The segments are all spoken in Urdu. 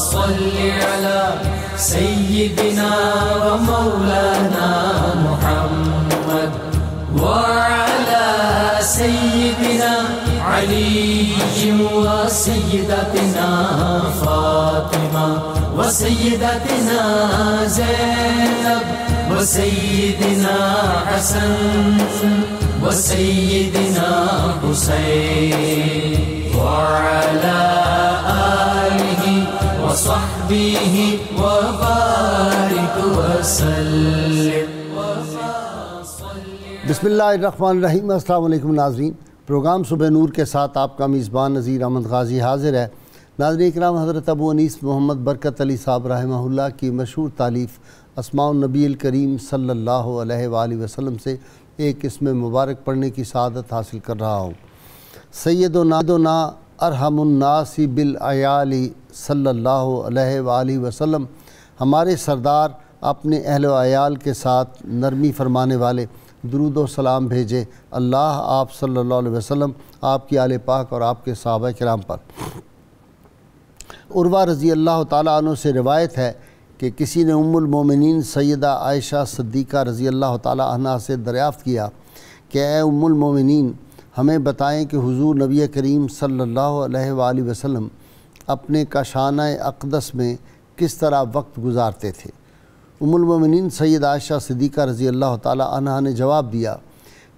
صل على سيدنا ومولانا محمد وعلى سيدنا علي وسيدتنا فاطمة وسيدتنا زينب وسيدنا حسن وسيدنا حسين وعلى آله وصحبه وبارك وسلم. بسم اللہ الرحمن الرحیم. السلام علیکم ناظرین. پروگرام صبح نور کے ساتھ آپ کا میزبان نذیر احمد غازی حاضر ہے. ناظرین کرام، حضرت ابو انیس محمد برکت علی صاحب رحمہ اللہ کی مشہور تالیف اسماء النبی الکریم صلی اللہ علیہ وآلہ وسلم سے ایک اسم مبارک پڑھنے کی سعادت حاصل کر رہا ہوں. سیدنا ارحم الناس بالعیال صلی اللہ علیہ وآلہ وسلم، ہمارے سردار اپنے اہل و عیال کے ساتھ نرمی فرمانے والے، درود و سلام بھیجے اللہ آپ صلی اللہ علیہ وسلم، آپ کی آل پاک اور آپ کے صحابہ کرام پر. عروہ رضی اللہ تعالیٰ عنہ سے روایت ہے کہ کسی نے ام المومنین سیدہ عائشہ صدیقہ رضی اللہ تعالیٰ عنہ سے دریافت کیا کہ اے ام المومنین، ہمیں بتائیں کہ حضور نبی کریم صلی اللہ علیہ وآلہ وسلم اپنے کاشانہ اقدس میں کس طرح وقت گزارتے تھے. ام المومنین سید عائشہ صدیقہ رضی اللہ تعالیٰ عنہ نے جواب دیا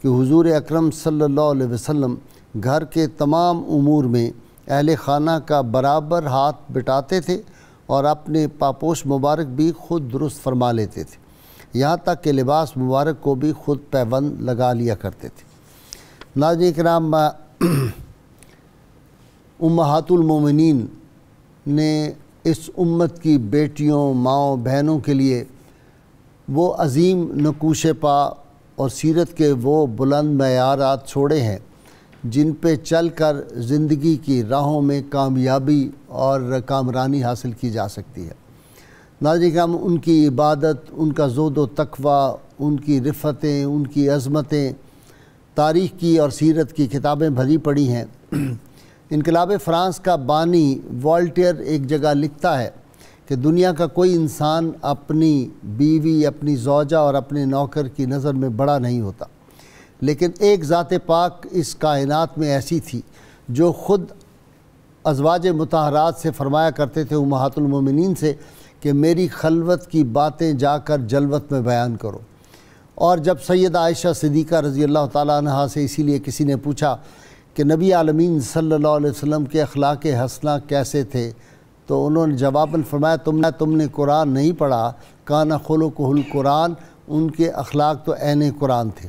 کہ حضور اکرم صلی اللہ علیہ وسلم گھر کے تمام امور میں اہل خانہ کا برابر ہاتھ بٹاتے تھے اور اپنے پاپوش مبارک بھی خود درست فرما لیتے تھے، یہاں تک کہ لباس مبارک کو بھی خود پیوند لگا لیا کرتے تھے. ناظرین کرام، امہات المومنین نے اس امت کی بیٹیوں، ماؤں، بہنوں کے لیے وہ عظیم نقوش پا اور سیرت کے وہ بلند معیارات چھوڑے ہیں جن پہ چل کر زندگی کی راہوں میں کامیابی اور کامرانی حاصل کی جا سکتی ہے. ناظرین کرام، ان کی عبادت، ان کا زہد و تقوی، ان کی رفتیں، ان کی عظمتیں تاریخ کی اور سیرت کی کتابیں بھری پڑی ہیں. انقلاب فرانس کا بانی والٹیئر ایک جگہ لکھتا ہے کہ دنیا کا کوئی انسان اپنی بیوی، اپنی زوجہ اور اپنے نوکر کی نظر میں بڑا نہیں ہوتا، لیکن ایک ذات پاک اس کائنات میں ایسی تھی جو خود ازواج مطہرات سے فرمایا کرتے تھے، امہات المومنین سے، کہ میری خلوت کی باتیں جا کر جلوت میں بیان کرو. اور جب سیدہ عائشہ صدیقہ رضی اللہ تعالیٰ عنہ سے اسی لیے کسی نے پوچھا کہ نبی عالمین صلی اللہ علیہ وسلم کے اخلاق حسنہ کیسے تھے، تو انہوں نے جواباً فرمایا تم نے قرآن نہیں پڑھا، کان خلقہ القرآن، ان کے اخلاق تو عین قرآن تھے.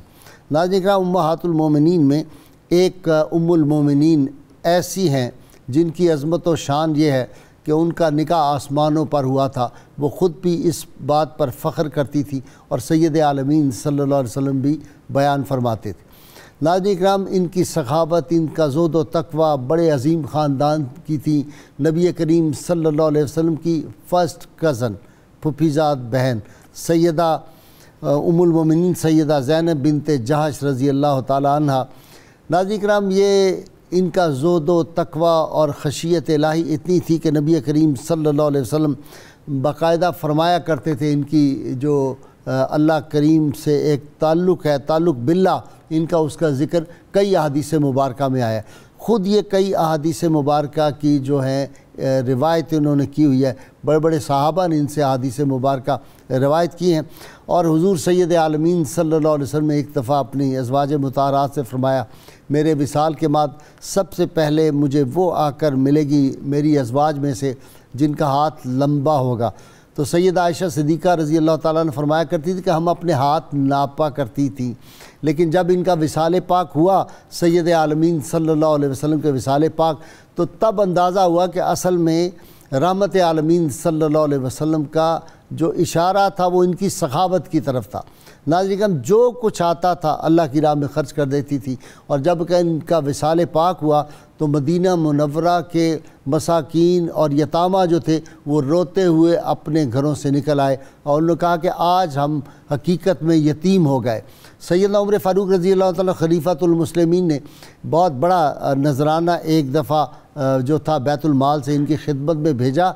ناظرین کرام، امہات المومنین میں ایک ام المومنین ایسی ہیں جن کی عظمت و شان یہ ہے کہ ان کا نکاح آسمانوں پر ہوا تھا. وہ خود بھی اس بات پر فخر کرتی تھی اور سید عالمین صلی اللہ علیہ وسلم بھی بیان فرماتے تھے. ناظرین کرام، ان کی سخاوت، ان کا زہد و تقوی بڑے عظیم خاندان کی تھی. نبی کریم صلی اللہ علیہ وسلم کی فرسٹ کزن، پھوپھیزاد بہن سیدہ ام المومنین سیدہ زینب بنت جہش رضی اللہ تعالی عنہ. ناظرین کرام، یہ ان کا زہد و تقوی اور خشیت الہی اتنی تھی کہ نبی کریم صلی اللہ علیہ وسلم باقاعدہ فرمایا کرتے تھے، ان کی جو اللہ کریم سے ایک تعلق ہے، تعلق باللہ، ان کا اس کا ذکر کئی احادیث مبارکہ میں آیا ہے. خود یہ کئی احادیث مبارکہ کی جو ہیں روایت انہوں نے کی ہوئی ہے. بڑے بڑے صحابہ نے ان سے احادیث مبارکہ روایت کی ہیں. اور حضور سید عالمین صلی اللہ علیہ وسلم نے ایک دفعہ اپنی ازواج مطہرات سے فرمایا میرے وصال کے بعد سب سے پہلے مجھے وہ آ کر ملے گی میری ازواج میں سے جن کا ہاتھ لمبا ہوگا. تو سیدہ عائشہ صدیقہ رضی اللہ تعالیٰ نے فرمایا کرتی تھی کہ ہم اپنے ہاتھ ناپا کرتی تھیں، لیکن جب ان کا وصال پاک ہوا، سید عالمین صلی اللہ علیہ وسلم کے وصال پاک، تو تب اندازہ ہوا کہ اصل میں رحمت عالمین صلی اللہ علیہ وسلم کا جو اشارہ تھا وہ ان کی سخاوت کی طرف تھا. ناظرین، جو کچھ آتا تھا اللہ کی راہ میں خرچ کر دیتی تھی. اور جب کہ ان کا وصال پاک ہوا تو مدینہ منورہ کے مساکین اور یتامہ جو تھے وہ روتے ہوئے اپنے گھروں سے نکل آئے اور انہوں نے کہا کہ آج ہم حقیقت میں یتیم ہو گئے. سیدنا عمر فاروق رضی اللہ تعالیٰ خلیفۃ المسلمین نے بہت بڑا نذرانہ ایک دفعہ جو تھا بیت المال سے ان کی خدمت میں بھیجا.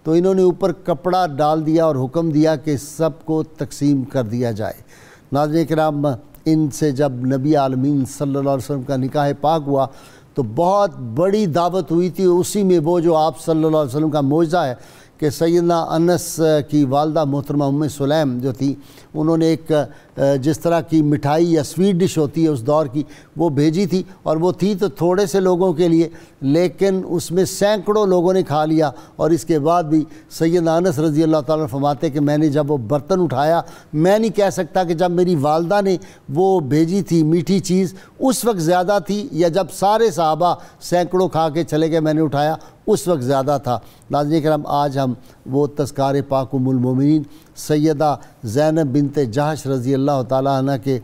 تو انہوں نے اوپر کپڑا ڈال دیا اور حکم دیا کہ سب کو تقسیم کر دیا جائے۔ ناظرین کرام، ان سے جب نبی عالمین صلی اللہ علیہ وسلم کا نکاح پاک ہوا تو بہت بڑی دعوت ہوئی تھی۔ اسی میں وہ جو آپ صلی اللہ علیہ وسلم کا معجزہ ہے کہ سیدنا انس کی والدہ محترمہ ام سلیم جو تھی، انہوں نے ایک جس طرح کی مٹھائی یا سویٹ ڈش ہوتی ہے اس دور کی، وہ بھیجی تھی، اور وہ تھی تو تھوڑے سے لوگوں کے لیے، لیکن اس میں سینکڑوں لوگوں نے کھا لیا۔ اور اس کے بعد بھی سیدنا انس رضی اللہ تعالیٰ فرماتے کہ میں نے جب وہ برتن اٹھایا، میں نہیں کہہ سکتا کہ جب میری والدہ نے وہ بھیجی تھی میٹھی چیز اس وقت زیادہ تھی یا جب سارے صحابہ سینکڑوں کھا کے چلے گئے میں نے اٹھایا اس وقت زیادہ تھا۔ ناظرین کرام، آج ہم وہ تذکار پاک ام المومنین سیدہ زینب بنت جحش رضی اللہ تعالیٰ عنہ کے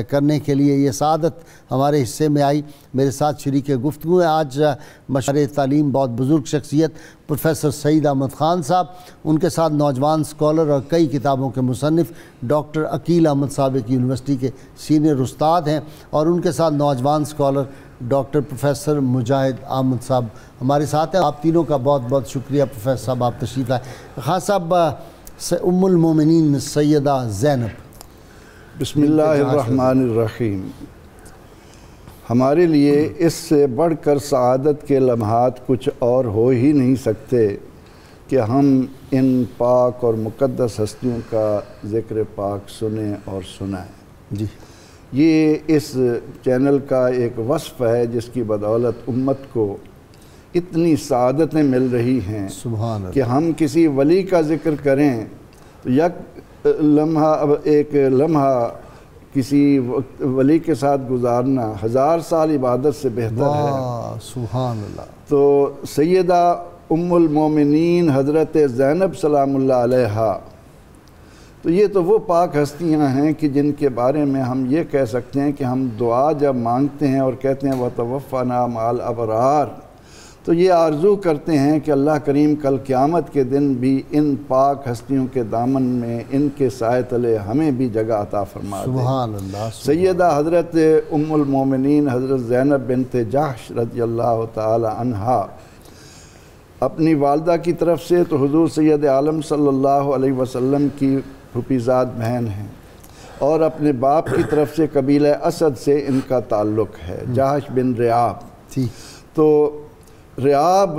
کرنے کے لیے یہ سعادت ہمارے حصے میں آئی۔ میرے ساتھ شریک گفتگو ہیں آج مشعر تعلیم، بہت بزرگ شخصیت پروفیسر سعید احمد خان صاحب، ان کے ساتھ نوجوان اسکالر اور کئی کتابوں کے مصنف ڈاکٹر عقیل احمد صاحب کی یونیورسٹی کے سینئر استاد ہیں، اور ان کے ساتھ نوجوان اسکالر ڈاکٹر پروفیسر مجاہد احمد صاحب ہمارے ساتھ ہیں۔ آپ تینوں کا بہت بہت شکریہ پروفیسر صاحب، آپ تشریف لائے۔ خان صاحب، ام المومنین سیدہ زینب، بسم اللہ الرحمن الرحیم۔ ہمارے لیے اس سے بڑھ کر سعادت کے لمحات کچھ اور ہو ہی نہیں سکتے کہ ہم ان پاک اور مقدس ہستیوں کا ذکر پاک سنیں اور سنائیں۔ جی، یہ اس چینل کا ایک وصف ہے جس کی بدولت امت کو اتنی سعادتیں مل رہی ہیں سبحان اللہ، کہ ہم کسی ولی کا ذکر کریں تو یک لمحہ کسی ولی کے ساتھ گزارنا 1000 سال عبادت سے بہتر ہے۔ واہ سبحان اللہ۔ تو سیدہ ام المومنین حضرت زینب سلام اللہ علیہا، تو یہ تو وہ پاک ہستیاں ہیں کہ جن کے بارے میں ہم یہ کہہ سکتے ہیں کہ ہم دعا جب مانگتے ہیں اور کہتے ہیں وَتَوَفَّنَا مَعَ الْأَبْرَارِ، تو یہ آرزو کرتے ہیں کہ اللہ کریم کل قیامت کے دن بھی ان پاک ہستیوں کے دامن میں، ان کے سائے تلے ہمیں بھی جگہ عطا فرما دے۔ سبحان اللہ۔ سیدہ حضرت ام المومنین حضرت زینب بنت جحش رضی اللہ تعالی عنہا اپنی والدہ کی طرف سے تو حضور سید عالم صلی اللہ علیہ وسلم کی پھوپھیزاد بہن ہیں، اور اپنے باپ کی طرف سے قبیلہ اسد سے ان کا تعلق ہے، جحش بن ریاب۔ تو ریاب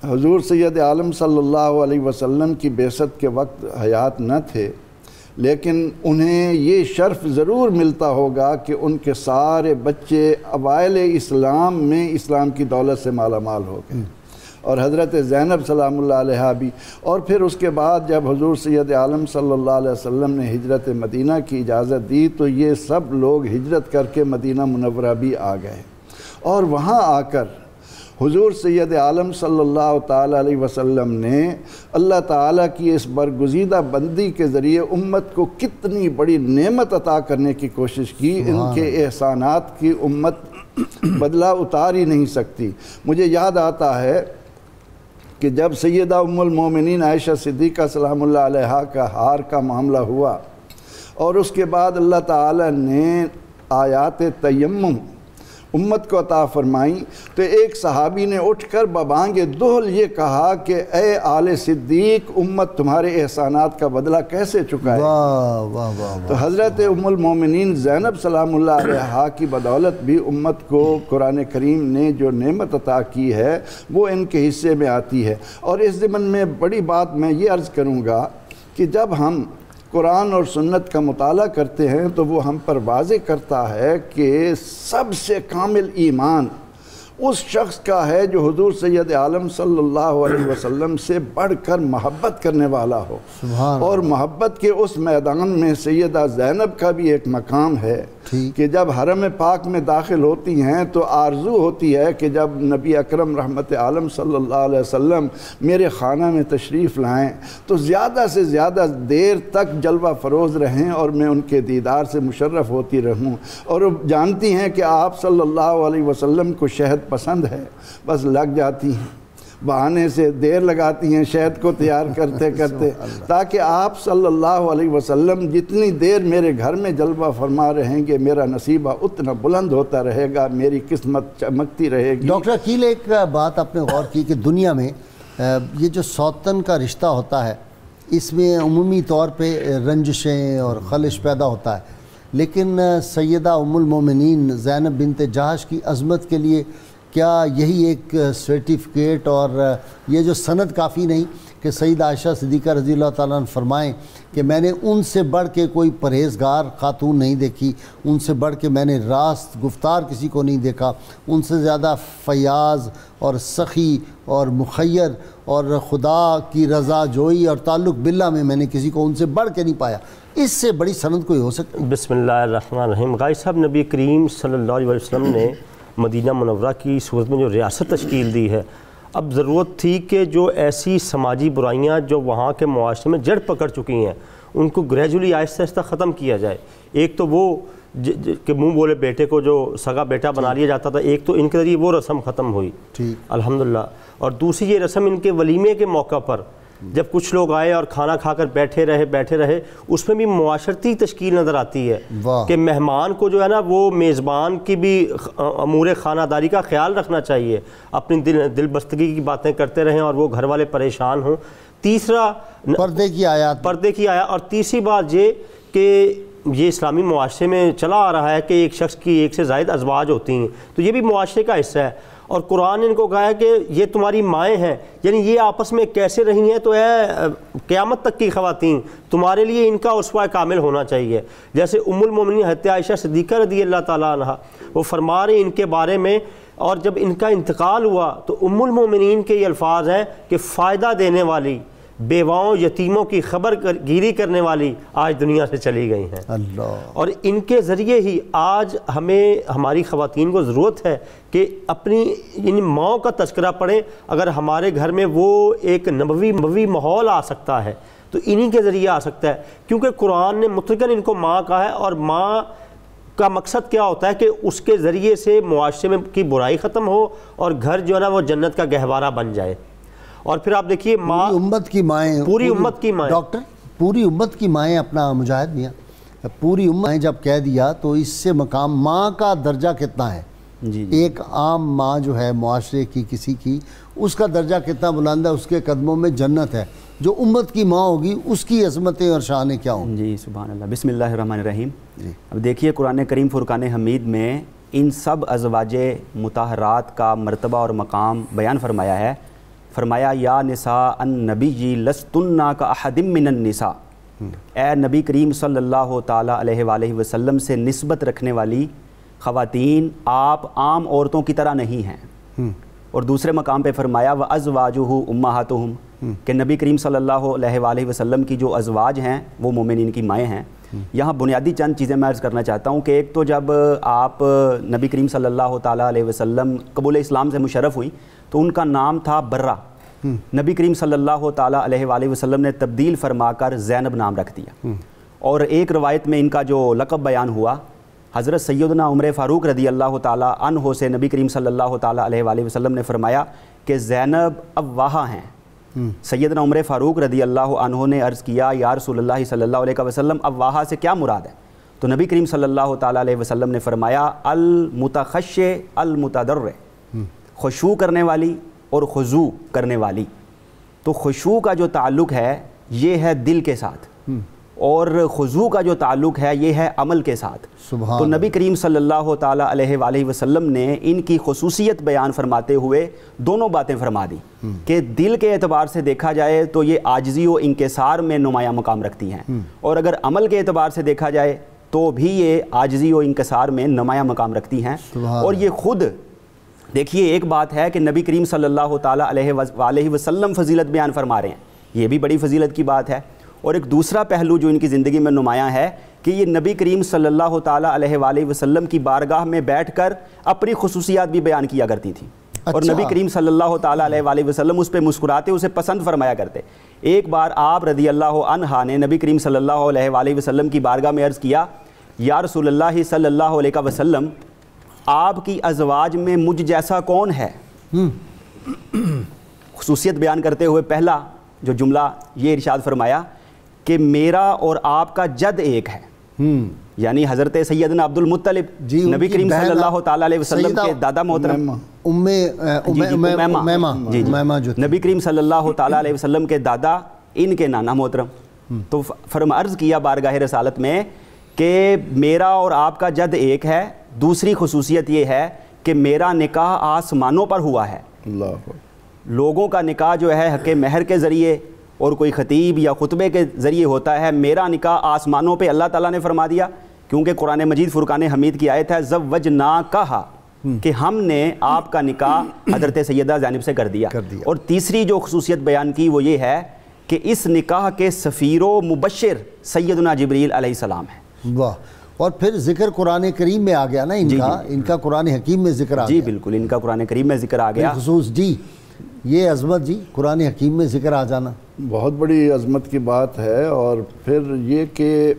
حضور سید عالم صلی اللہ علیہ وسلم کی بعثت کے وقت حیات نہ تھے، لیکن انہیں یہ شرف ضرور ملتا ہوگا کہ ان کے سارے بچے اوائل اسلام میں اسلام کی دولت سے مالا مال ہو گئے، اور حضرت زینب سلام اللہ علیہ بھی۔ اور پھر اس کے بعد جب حضور سید عالم صلی اللہ علیہ وسلم نے ہجرت مدینہ کی اجازت دی تو یہ سب لوگ ہجرت کر کے مدینہ منورہ بھی آ گئے، اور وہاں آ کر حضور سید عالم صلی اللہ تعالیٰ علیہ وسلم نے اللہ تعالیٰ کی اس برگزیدہ بندی کے ذریعے امت کو کتنی بڑی نعمت عطا کرنے کی کوشش کی۔ ان کے احسانات کی امت بدلہ اتار ہی نہیں سکتی۔ مجھے یاد آتا ہے کہ جب سیدہ ام المومنین عائشہ صدیقہ سلام اللہ علیہا کا ہار کا معاملہ ہوا، اور اس کے بعد اللہ تعالیٰ نے آیات تیمم امت کو عطا فرمائیں، تو ایک صحابی نے اٹھ کر ببانگ دہل یہ کہا کہ اے آل صدیق، امت تمہارے احسانات کا بدلہ کیسے چکائے؟ تو حضرت ام المومنین زینب سلام اللہ علیہا کی بدولت بھی امت کو قرآن کریم نے جو نعمت عطا کی ہے وہ ان کے حصے میں آتی ہے۔ اور اس ضمن میں بڑی بات میں یہ عرض کروں گا کہ جب ہم قرآن اور سنت کا مطالعہ کرتے ہیں تو وہ ہم پر واضح کرتا ہے کہ سب سے کامل ایمان اس شخص کا ہے جو حضور سید عالم صلی اللہ علیہ وسلم سے بڑھ کر محبت کرنے والا ہو۔ اور محبت کے اس میدان میں سیدہ زینب کا بھی ایک مقام ہے کہ جب حرم پاک میں داخل ہوتی ہیں تو آرزو ہوتی ہے کہ جب نبی اکرم رحمت عالم صلی اللہ علیہ وسلم میرے خانہ میں تشریف لائیں تو زیادہ سے زیادہ دیر تک جلوہ فروز رہیں اور میں ان کے دیدار سے مشرف ہوتی رہوں۔ اور وہ جانتی ہیں کہ آپ صلی اللہ علیہ وسلم کو شہد پسند ہے، بس لگ جاتی ہیں، بہانے سے دیر لگاتی ہیں شہد کو تیار کرتے کرتے، تاکہ آپ صلی اللہ علیہ وسلم جتنی دیر میرے گھر میں جلوہ فرما رہیں گے میرا نصیبہ اتنا بلند ہوتا رہے گا، میری قسمت چمکتی رہے گی۔ ڈاکٹر عقیل، ایک بات آپ نے غور کی کہ دنیا میں یہ جو سوتن کا رشتہ ہوتا ہے اس میں عمومی طور پہ رنجشیں اور خلش پیدا ہوتا ہے، لیکن سیدہ ام المومنین زینب بنت جہش کی عظمت کے لیے کیا یہی ایک سرٹیفکیٹ اور یہ جو سند کافی نہیں کہ سیدہ عائشہ صدیقہ رضی اللہ تعالیٰ عنہ فرمائیں کہ میں نے ان سے بڑھ کے کوئی پرہیزگار خاتون نہیں دیکھی، ان سے بڑھ کے میں نے راست گفتار کسی کو نہیں دیکھا، ان سے زیادہ فیاض اور سخی اور مخیر اور خدا کی رضا جوئی اور تعلق باللہ میں نے کسی کو ان سے بڑھ کے نہیں پایا؟ اس سے بڑی سند کوئی ہو سکتی؟ بسم اللہ الرحمن الرحیم۔ غازی صاحب، نبی کریم صلی اللہ علیہ وسلم نے مدینہ منورہ کی صورت میں جو ریاست تشکیل دی ہے، اب ضرورت تھی کہ جو ایسی سماجی برائیاں جو وہاں کے معاشرے میں جڑ پکڑ چکی ہیں ان کو گریجولی آہستہ آہستہ ختم کیا جائے۔ ایک تو وہ کہ منہ بولے بیٹے کو جو سگا بیٹا بنا لیا جاتا تھا، ایک تو ان کے ذریعے وہ رسم ختم ہوئی الحمدللہ، اور دوسری یہ رسم ان کے ولیمے کے موقع پر جب کچھ لوگ آئے اور کھانا کھا کر بیٹھے رہے اس میں بھی معاشرتی تشکیل نظر آتی ہے کہ مہمان کو جو ہے نا وہ میزبان کی بھی امور خانہ داری کا خیال رکھنا چاہیے، اپنی دل بستگی کی باتیں کرتے رہیں اور وہ گھر والے پریشان ہوں۔ تیسرا پردے کی آیات اور تیسری بات یہ کہ یہ اسلامی معاشرے میں چلا آ رہا ہے کہ ایک شخص کی ایک سے زائد ازواج ہوتی ہیں، تو یہ بھی معاشرے کا حصہ ہے، اور قرآن نے ان کو کہا ہے کہ یہ تمہاری مائیں ہیں، یعنی یہ آپس میں کیسے رہی ہیں تو اے قیامت تک کی خواتین تمہارے لیے ان کا اسوہ کامل ہونا چاہیے۔ جیسے ام المومنین حضرت عائشہ صدیقہ رضی اللہ تعالیٰ عنہ وہ فرما رہے ان کے بارے میں، اور جب ان کا انتقال ہوا تو ام المومنین کے یہ الفاظ ہیں کہ فائدہ دینے والی، بیواؤں یتیموں کی خبر گیری کرنے والی آج دنیا سے چلی گئی ہیں اللہ، اور ان کے ذریعے ہی آج ہماری خواتین کو ضرورت ہے کہ اپنی ان ماؤں کا تذکرہ پڑھیں۔ اگر ہمارے گھر میں وہ ایک نبوی ماحول آ سکتا ہے تو انہی کے ذریعے آ سکتا ہے، کیونکہ قرآن نے مطلقاً ان کو ماں کہا ہے، اور ماں کا مقصد کیا ہوتا ہے کہ اس کے ذریعے سے معاشرے میں کی برائی ختم ہو اور گھر جو ہے نا وہ جنت کا گہوارہ بن جائے۔ اور پھر آپ دیکھیے ماں پوری امت کی مائیں ڈاکٹر پوری امت کی مائیں، اپنا مجاہد میاں، پوری امت جب کہہ دیا تو اس سے مقام ماں کا درجہ کتنا ہے؟ ایک عام ماں جو ہے معاشرے کی کسی کی، اس کا درجہ کتنا بلند ہے، اس کے قدموں میں جنت ہے۔ جو امت کی ماں ہوگی اس کی عظمتیں اور شانیں کیا ہوں؟ جی سبحان اللہ، بسم اللہ الرحمن الرحیم۔ اب دیکھیے قرآن کریم فرقان حمید میں ان سب ازواج مطہرات کا مرتبہ اور مقام بیان فرمایا ہے۔ فرمایا یا نساء النبی لستن کاحد من النساء، اے نبی کریم صلی اللہ تعالیٰ علیہ وآلہ وسلم سے نسبت رکھنے والی خواتین آپ عام عورتوں کی طرح نہیں ہیں۔ اور دوسرے مقام پہ فرمایا وازواجہ امہاتہم، کہ نبی کریم صلی اللہ علیہ وآلہ وسلم کی جو ازواج ہیں وہ مومنین کی مائیں ہیں۔ یہاں بنیادی چند چیزیں میں عرض کرنا چاہتا ہوں کہ ایک تو جب آپ نبی کریم صلی اللہ تعالیٰ علیہ وسلم قبول اسلام سے مشرف ہوئی تو ان کا نام تھا برہ، نبی کریم صلی اللہ تعالیٰ علیہ وآلہ وسلم نے تبدیل فرما کر زینب نام رکھ دیا۔ اور ایک روایت میں ان کا جو لقب بیان ہوا، حضرت سیدنا عمر فاروق رضی اللہ تعالیٰ عنہ سے نبی کریم صلی اللہ تعالیٰ علیہ وآلہ وسلم نے فرمایا کہ زینب اواہا ہیں۔ سیدنا عمر فاروق رضی اللہ عنہ نے عرض کیا یا رسول اللہ صلی اللہ علیہ وسلم اواہا سے کیا مراد ہے؟ تو نبی کریم صلی اللہ تعالیٰ علیہ وسلم نے فرمایا المتخش المتضرع، خشوع کرنے والی اور خضوع کرنے والی۔ تو خشوع کا جو تعلق ہے یہ ہے دل کے ساتھ، اور خضوع کا جو تعلق ہے یہ ہے عمل کے ساتھ۔ تو نبی کریم صلی اللہ تعالیٰ علیہ وآلہ وسلم نے ان کی خصوصیت بیان فرماتے ہوئے دونوں باتیں فرما دی کہ دل کے اعتبار سے دیکھا جائے تو یہ عاجزی و انکسار میں نمایاں مقام رکھتی ہیں، اور اگر عمل کے اعتبار سے دیکھا جائے تو بھی یہ عاجزی و انکسار میں نمایاں مقام رکھتی ہیں۔ اور یہ خود دیکھیے ایک بات ہے کہ نبی کریم صلی اللہ تعالیٰ علیہ وآلہ وسلم فضیلت بیان فرما رہے ہیں، یہ بھی بڑی فضیلت کی بات ہے۔ اور ایک دوسرا پہلو جو ان کی زندگی میں نمایاں ہے کہ یہ نبی کریم صلی اللہ تعالیٰ علیہ وآلہ وسلم کی بارگاہ میں بیٹھ کر اپنی خصوصیات بھی بیان کیا کرتی تھیں، اور نبی کریم صلی اللہ تعالیٰ علیہ وآلہ وسلم اس پہ مسکراتے اسے پسند فرمایا کرتے۔ ایک بار آپ رضی اللہ عنہ نے نبی کریم صلی اللہ علیہ وآلہ وسلم کی بارگاہ میں عرض کیا یا رسول اللہ صلی اللہ علیہ وسلم آپ کی ازواج میں مجھ جیسا کون ہے؟ خصوصیت بیان کرتے ہوئے پہلا جو جملہ یہ ارشاد فرمایا کہ میرا اور آپ کا جد ایک ہے، یعنی حضرت سیدنا عبد المطلب جی، نبی کریم صلی اللہ تعالیٰ علیہ وسلم کے دادا محترم، امیمہ جو نبی کریم صلی اللہ تعالیٰ علیہ وسلم کے دادا، ان کے نانا محترم. تو عرض کیا بارگاہ رسالت میں کہ میرا اور آپ کا جد ایک ہے. دوسری خصوصیت یہ ہے کہ میرا نکاح آسمانوں پر ہوا ہے. اللہ، لوگوں کا نکاح جو ہے حق مہر کے ذریعے اور کوئی خطیب یا خطبے کے ذریعے ہوتا ہے. میرا نکاح آسمانوں پہ اللہ تعالیٰ نے فرما دیا، کیونکہ قرآن مجید فرقان حمید کی آیت ہے زوجناکہا، کہ ہم نے آپ کا نکاح حضرت سیدہ زینب سے کر دیا. اور تیسری جو خصوصیت بیان کی وہ یہ ہے کہ اس نکاح کے سفیر و مبشر سیدنا جبریل علیہ السلام ہیں. واہ. اور پھر ذکر قرآن کریم میں آ گیا نا ان کا قرآن حکیم میں ذکر آ گیا. جی بالکل، ان کا قرآن کریم میں ذکر آ گیا. خصوص جی یہ عظمت جی قرآن حکیم میں ذکر آ جانا بہت بڑی عظمت کی بات ہے. اور پھر یہ کہ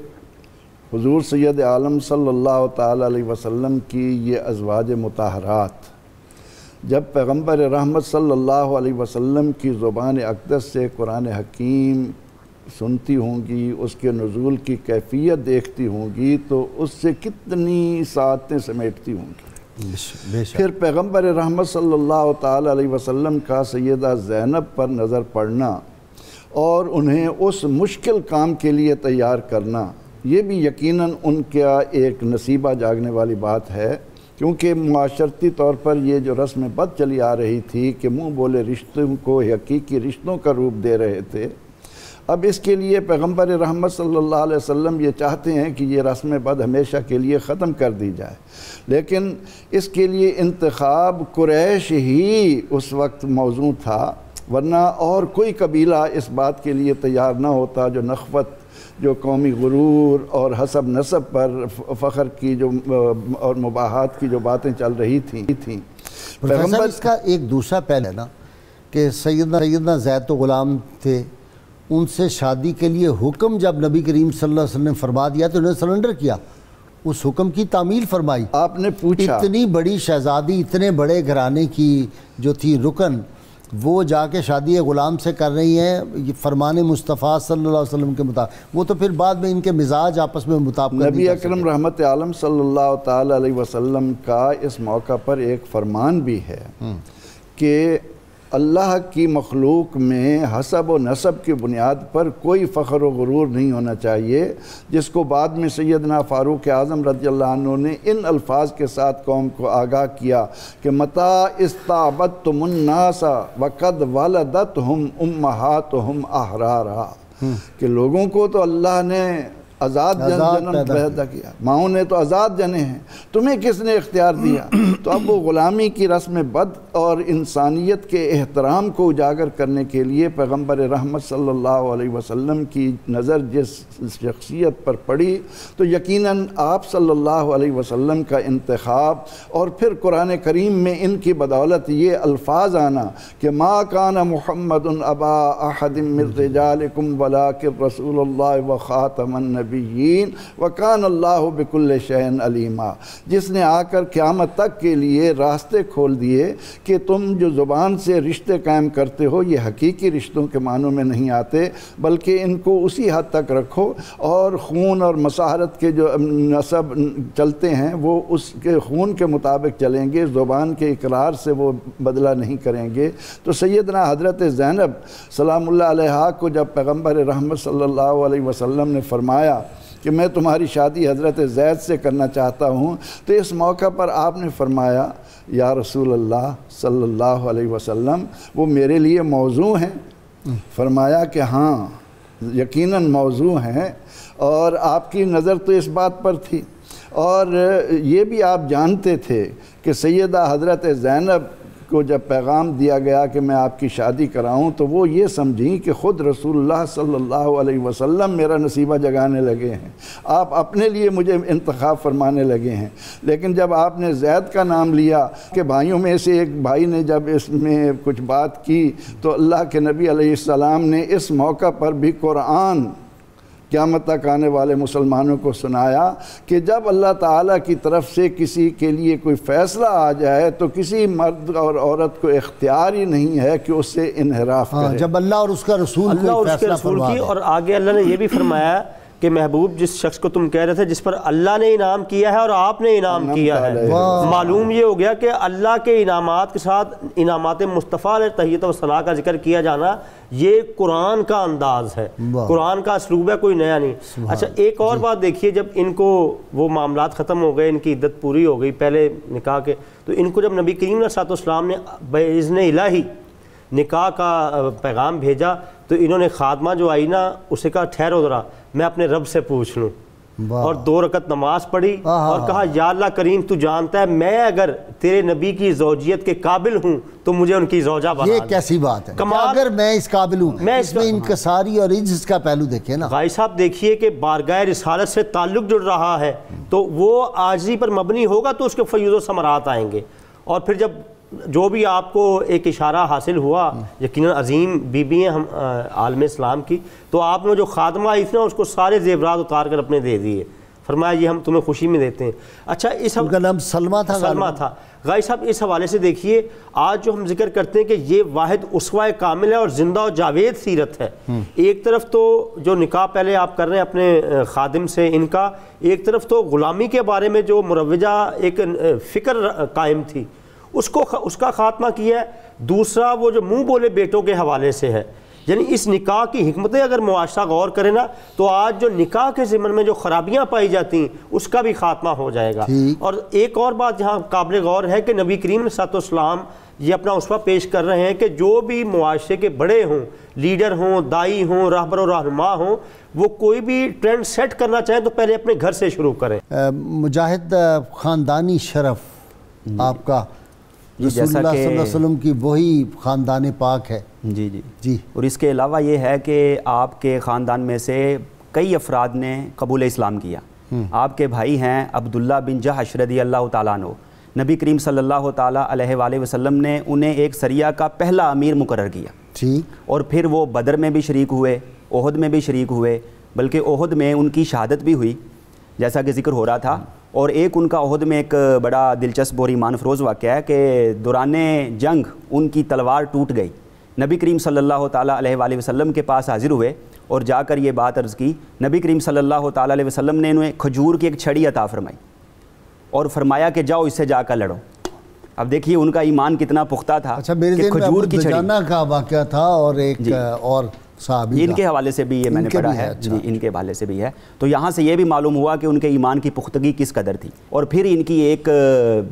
حضور سید عالم صلی اللہ تعالیٰ علیہ وسلم کی یہ ازواج مطہرات جب پیغمبر رحمت صلی اللہ علیہ وسلم کی زبان اقدس سے قرآن حکیم سنتی ہوں گی، اس کے نزول کی کیفیت دیکھتی ہوں گی، تو اس سے کتنی ساعتیں سمیٹتی ہوں گی. پھر پیغمبر رحمت صلی اللہ تعالیٰ علیہ وسلم کا سیدہ زینب پر نظر پڑنا اور انہیں اس مشکل کام کے لیے تیار کرنا، یہ بھی یقیناً ان کا ایک نصیبہ جاگنے والی بات ہے. کیونکہ معاشرتی طور پر یہ جو رسم بد چلی آ رہی تھی کہ منہ بولے رشتوں کو حقیقی رشتوں کا روپ دے رہے تھے، اب اس کے لیے پیغمبر رحمت صلی اللہ علیہ وسلم یہ چاہتے ہیں کہ یہ رسم بد ہمیشہ کے لیے ختم کر دی جائے. لیکن اس کے لیے انتخاب قریش ہی اس وقت موضوع تھا، ورنہ اور کوئی قبیلہ اس بات کے لیے تیار نہ ہوتا. جو نخوت، جو قومی غرور اور حسب نسب پر فخر کی جو اور مباحات کی جو باتیں چل رہی تھیں. پروفیسر اس کا ایک دوسرا پہلو ہے نا کہ سیدنا زید تو غلام تھے، ان سے شادی کے لیے حکم جب نبی کریم صلی اللہ علیہ وسلم نے فرما دیا تو انہوں نے سرنڈر کیا، اس حکم کی تعمیل فرمائی. آپ نے پوچھا اتنی بڑی شہزادی، اتنے بڑے گھرانے کی جو تھی رکن، وہ جا کے شادی غلام سے کر رہی ہیں فرمان مصطفیٰ صلی اللہ علیہ وسلم کے مطابق. وہ تو پھر بعد میں ان کے مزاج آپس میں مطابقت. نبی اکرم رحمت عالم صلی اللہ تعالیٰ علیہ وسلم کا اس موقع پر ایک فرمان بھی ہے کہ اللہ کی مخلوق میں حسب و نسب کی بنیاد پر کوئی فخر و غرور نہیں ہونا چاہیے، جس کو بعد میں سیدنا فاروق اعظم رضی اللہ عنہ نے ان الفاظ کے ساتھ قوم کو آگاہ کیا کہ متا استعبدتم الناس وقد ولدتہم امہاتہم احرارا، کہ لوگوں کو تو اللہ نے آزاد جنم پیدا کیا، ماؤں نے تو آزاد جنے ہیں، تمہیں کس نے اختیار دیا؟ تو اب وہ غلامی کی رسم بد اور انسانیت کے احترام کو اجاگر کرنے کے لیے پیغمبر رحمت صلی اللہ علیہ وسلم کی نظر جس شخصیت پر پڑی تو یقیناً آپ صلی اللہ علیہ وسلم کا انتخاب اور پھر قرآن کریم میں ان کی بدولت یہ الفاظ آنا کہ ما کان محمد ابا احد من رجالکم ولکن رسول اللہ وخاتم النبیین وکان اللہ بکل شیء علیما، جس نے آ کر قیامت تک کے لیے راستے کھول دیے کہ تم جو زبان سے رشتے قائم کرتے ہو یہ حقیقی رشتوں کے معنوں میں نہیں آتے، بلکہ ان کو اسی حد تک رکھو اور خون اور مساہرت کے جو نسب چلتے ہیں وہ اس کے خون کے مطابق چلیں گے، زبان کے اقرار سے وہ بدلہ نہیں کریں گے. تو سیدنا حضرت زینب سلام اللہ علیہا کو جب پیغمبر رحمت صلی اللہ علیہ وسلم نے فرمایا کہ میں تمہاری شادی حضرت زید سے کرنا چاہتا ہوں، تو اس موقع پر آپ نے فرمایا یا رسول اللہ صلی اللہ علیہ وسلم وہ میرے لیے موضوع ہیں؟ فرمایا کہ ہاں یقیناً موضوع ہیں، اور آپ کی نظر تو اس بات پر تھی، اور یہ بھی آپ جانتے تھے کہ سیدہ حضرت زینب کو جب پیغام دیا گیا کہ میں آپ کی شادی کراؤں تو وہ یہ سمجھیں کہ خود رسول اللہ صلی اللہ علیہ وسلم میرا نصیبہ جگانے لگے ہیں، آپ اپنے لیے مجھے انتخاب فرمانے لگے ہیں. لیکن جب آپ نے زید کا نام لیا کہ بھائیوں میں سے ایک بھائی نے جب اس میں کچھ بات کی تو اللہ کے نبی علیہ السلام نے اس موقع پر بھی قرآن قیامت تک آنے والے مسلمانوں کو سنایا کہ جب اللہ تعالیٰ کی طرف سے کسی کے لیے کوئی فیصلہ آ جائے تو کسی مرد اور عورت کو اختیار ہی نہیں ہے کہ اس سے انحراف کرے. جب اللہ اور اس کا رسول اللہ اور اس کے رسول کی، اور آگے اللہ نے یہ بھی فرمایا کہ محبوب جس شخص کو تم کہہ رہے تھے جس پر اللہ نے انعام کیا ہے اور آپ نے انعام کیا ہے، معلوم یہ ہو گیا کہ اللہ کے انعامات کے ساتھ انعامات مصطفیٰ علیہ تحیت و ثناء کا ذکر کیا جانا یہ قرآن کا انداز ہے، قرآن کا اسلوب ہے، کوئی نیا نہیں۔ اچھا ایک اور بات دیکھیے، جب ان کو وہ معاملات ختم ہو گئے، ان کی عدت پوری ہو گئی پہلے نکاح کے، تو ان کو جب نبی کریم علیہ السلام نے باذن الہی نکاح کا پیغام بھیجا تو انہوں نے خادمہ جو آئی نا اسے کہا ٹھہرو ذرا میں اپنے رب سے پوچھ لوں، اور 2 رکعت نماز پڑھی اور کہا یا اللہ کریم تو جانتا ہے میں اگر تیرے نبی کی زوجیت کے قابل ہوں تو مجھے ان کی زوجہ بنا یہ کیسی بات ہے، اگر میں اس قابل ہوں، اس میں انکساری اور عجز کا پہلو دیکھیں نا۔ بھائی صاحب دیکھیے کہ بارگاہ رسالت سے تعلق جڑ رہا ہے تو وہ عاجزی پر مبنی ہوگا تو اس کے فیوز و ثمرات آئیں گے، اور پھر جب جو بھی آپ کو ایک اشارہ حاصل ہوا، یقیناً عظیم بی بی ہیں ہم عالم اسلام کی، تو آپ نے جو خادمہ آئی تھی نا اس کو سارے زیورات اتار کر اپنے دے دیے، فرمایا یہ ہم تمہیں خوشی میں دیتے ہیں۔ اچھا ان کا نام سلمہ تھا۔ غائی صاحب اس حوالے سے دیکھیے آج جو ہم ذکر کرتے ہیں کہ یہ واحد اسوہ کامل ہے اور زندہ و جاوید سیرت ہے، ایک طرف تو جو نکاح پہلے آپ کر رہے ہیں اپنے خادم سے ان کا، ایک طرف تو غلامی کے بارے میں جو مروجہ ایک فکر قائم تھی اس کا خاتمہ کیا ہے، دوسرا وہ جو منہ بولے بیٹوں کے حوالے سے ہے، یعنی اس نکاح کی حکمتیں اگر معاشرہ غور کرے نا تو آج جو نکاح کے ضمن میں جو خرابیاں پائی جاتی ہیں اس کا بھی خاتمہ ہو جائے گا۔ اور ایک اور بات جہاں قابل غور ہے کہ نبی کریم علیہ السلام یہ اپنا اسوہ پیش کر رہے ہیں کہ جو بھی معاشرے کے بڑے ہوں، لیڈر ہوں، دائی ہوں، رہبر و رہنما ہوں، وہ کوئی بھی ٹرینڈ سیٹ کرنا چاہیں تو پہلے اپنے گھر سے شروع کریں۔ مجاہد خاندانی شرف آپ کا رسول اللہ صلی اللہ علیہ وسلم کی وہی خاندان پاک ہے۔ جی اور اس کے علاوہ یہ ہے کہ آپ کے خاندان میں سے کئی افراد نے قبول اسلام کیا۔ آپ کے بھائی ہیں عبداللہ بن جحش رضی اللہ تعالیٰ عنہ، نبی کریم صلی اللہ تعالیٰ علیہ وآلہ وسلم نے انہیں ایک سریہ کا پہلا امیر مقرر کیا، اور پھر وہ بدر میں بھی شریک ہوئے، احد میں بھی شریک ہوئے، بلکہ احد میں ان کی شہادت بھی ہوئی جیسا کہ ذکر ہو رہا تھا۔ اور ایک ان کا احد میں ایک بڑا دلچسپ اور ایمان افروز واقعہ ہے کہ دوران جنگ ان کی تلوار ٹوٹ گئی، نبی کریم صلی اللہ تعالیٰ علیہ وآلہ وسلم کے پاس حاضر ہوئے اور جا کر یہ بات عرض کی، نبی کریم صلی اللہ تعالیٰ علیہ وسلم نے انہیں کھجور کی ایک چھڑی عطا فرمائی اور فرمایا کہ جاؤ اس سے جا کر لڑو۔ اب دیکھیے ان کا ایمان کتنا پختہ تھا کہ کھجور کی چھڑی کا واقعہ تھا، اور ایک اور صحابی ان کے حوالے سے بھی یہ میں نے پڑھا ہے، جی ان کے حوالے سے بھی ہے، تو یہاں سے یہ بھی معلوم ہوا کہ ان کے ایمان کی پختگی کس قدر تھی۔ اور پھر ان کی ایک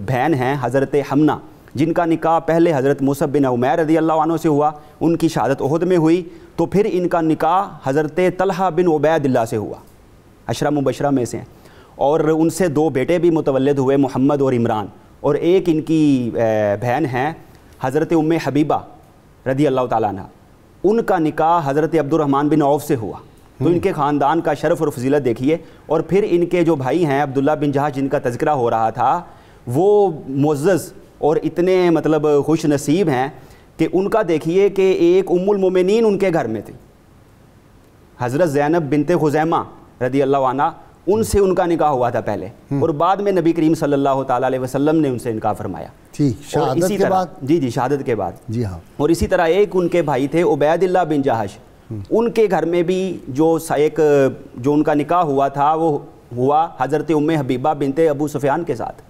بہن ہیں حضرت حمنہ، جن کا نکاح پہلے حضرت مصعب بن عمیر رضی اللہ عنہ سے ہوا، ان کی شہادت احد میں ہوئی، تو پھر ان کا نکاح حضرت طلحہ بن عبید اللہ سے ہوا، عشرہ مبشرہ میں سے ہیں، اور ان سے 2 بیٹے بھی متولد ہوئے، محمد اور عمران، اور ایک ان کی بہن ہیں حضرت ام حبیبہ رضی اللہ تعالیٰ عنہ، ان کا نکاح حضرت عبد الرحمن بن عوف سے ہوا۔ تو ان کے خاندان کا شرف اور فضیلت دیکھیے۔ اور پھر ان کے جو بھائی ہیں عبداللہ بن جحش جن کا تذکرہ ہو رہا تھا، وہ معزز اور اتنے مطلب خوش نصیب ہیں کہ ان کا دیکھیے کہ ایک ام المومنین ان کے گھر میں تھی، حضرت زینب بنت خزیمہ رضی اللہ عنہ، ان سے ان کا نکاح ہوا تھا پہلے، اور بعد میں نبی کریم صلی اللہ تعالیٰ علیہ وسلم نے ان سے نکاح فرمایا، شہادت کے بعد۔ جی شہادت کے بعد، جی ہاں۔ اور اسی طرح ایک ان کے بھائی تھے عبید اللہ بن جحش، ان کے گھر میں بھی جو ان کا نکاح ہوا تھا وہ ہوا حضرت ام حبیبہ بنت ابو سفیان کے ساتھ۔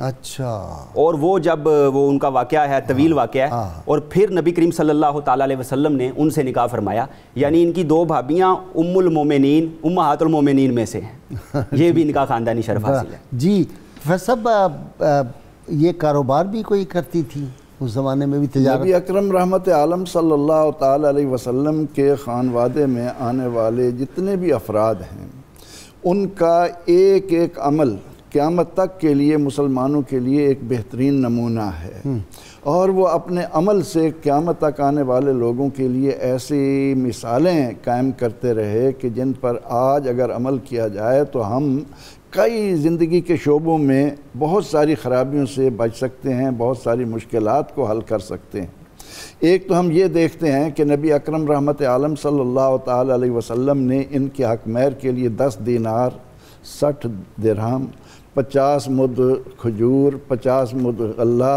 اچھا۔ اور وہ جب وہ ان کا واقعہ ہے، طویل واقعہ ہے، اور پھر نبی کریم صلی اللہ تعالیٰ علیہ وسلم نے ان سے نکاح فرمایا، یعنی ان کی 2 بھابیاں ام المومنین، امہات المومنین میں سے ہیں، یہ بھی ان کا خاندانی شرف حاصل ہے۔ جی صاحب، یہ کاروبار بھی کوئی کرتی تھی اس زمانے میں بھی، تجارت؟ نبی اکرم رحمت عالم صلی اللہ تعالیٰ علیہ وسلم کے خانوادے میں آنے والے جتنے بھی افراد ہیں، ان کا ایک ایک عمل قیامت تک کے لیے مسلمانوں کے لیے ایک بہترین نمونہ ہے، اور وہ اپنے عمل سے قیامت تک آنے والے لوگوں کے لیے ایسی مثالیں قائم کرتے رہے کہ جن پر آج اگر عمل کیا جائے تو ہم کئی زندگی کے شعبوں میں بہت ساری خرابیوں سے بچ سکتے ہیں، بہت ساری مشکلات کو حل کر سکتے ہیں۔ ایک تو ہم یہ دیکھتے ہیں کہ نبی اکرم رحمت عالم صلی اللہ تعالیٰ علیہ وسلم نے ان کے حق مہر کے لیے 10 دینار، 60 درہم، 50 مد کھجور، 50 مد غلہ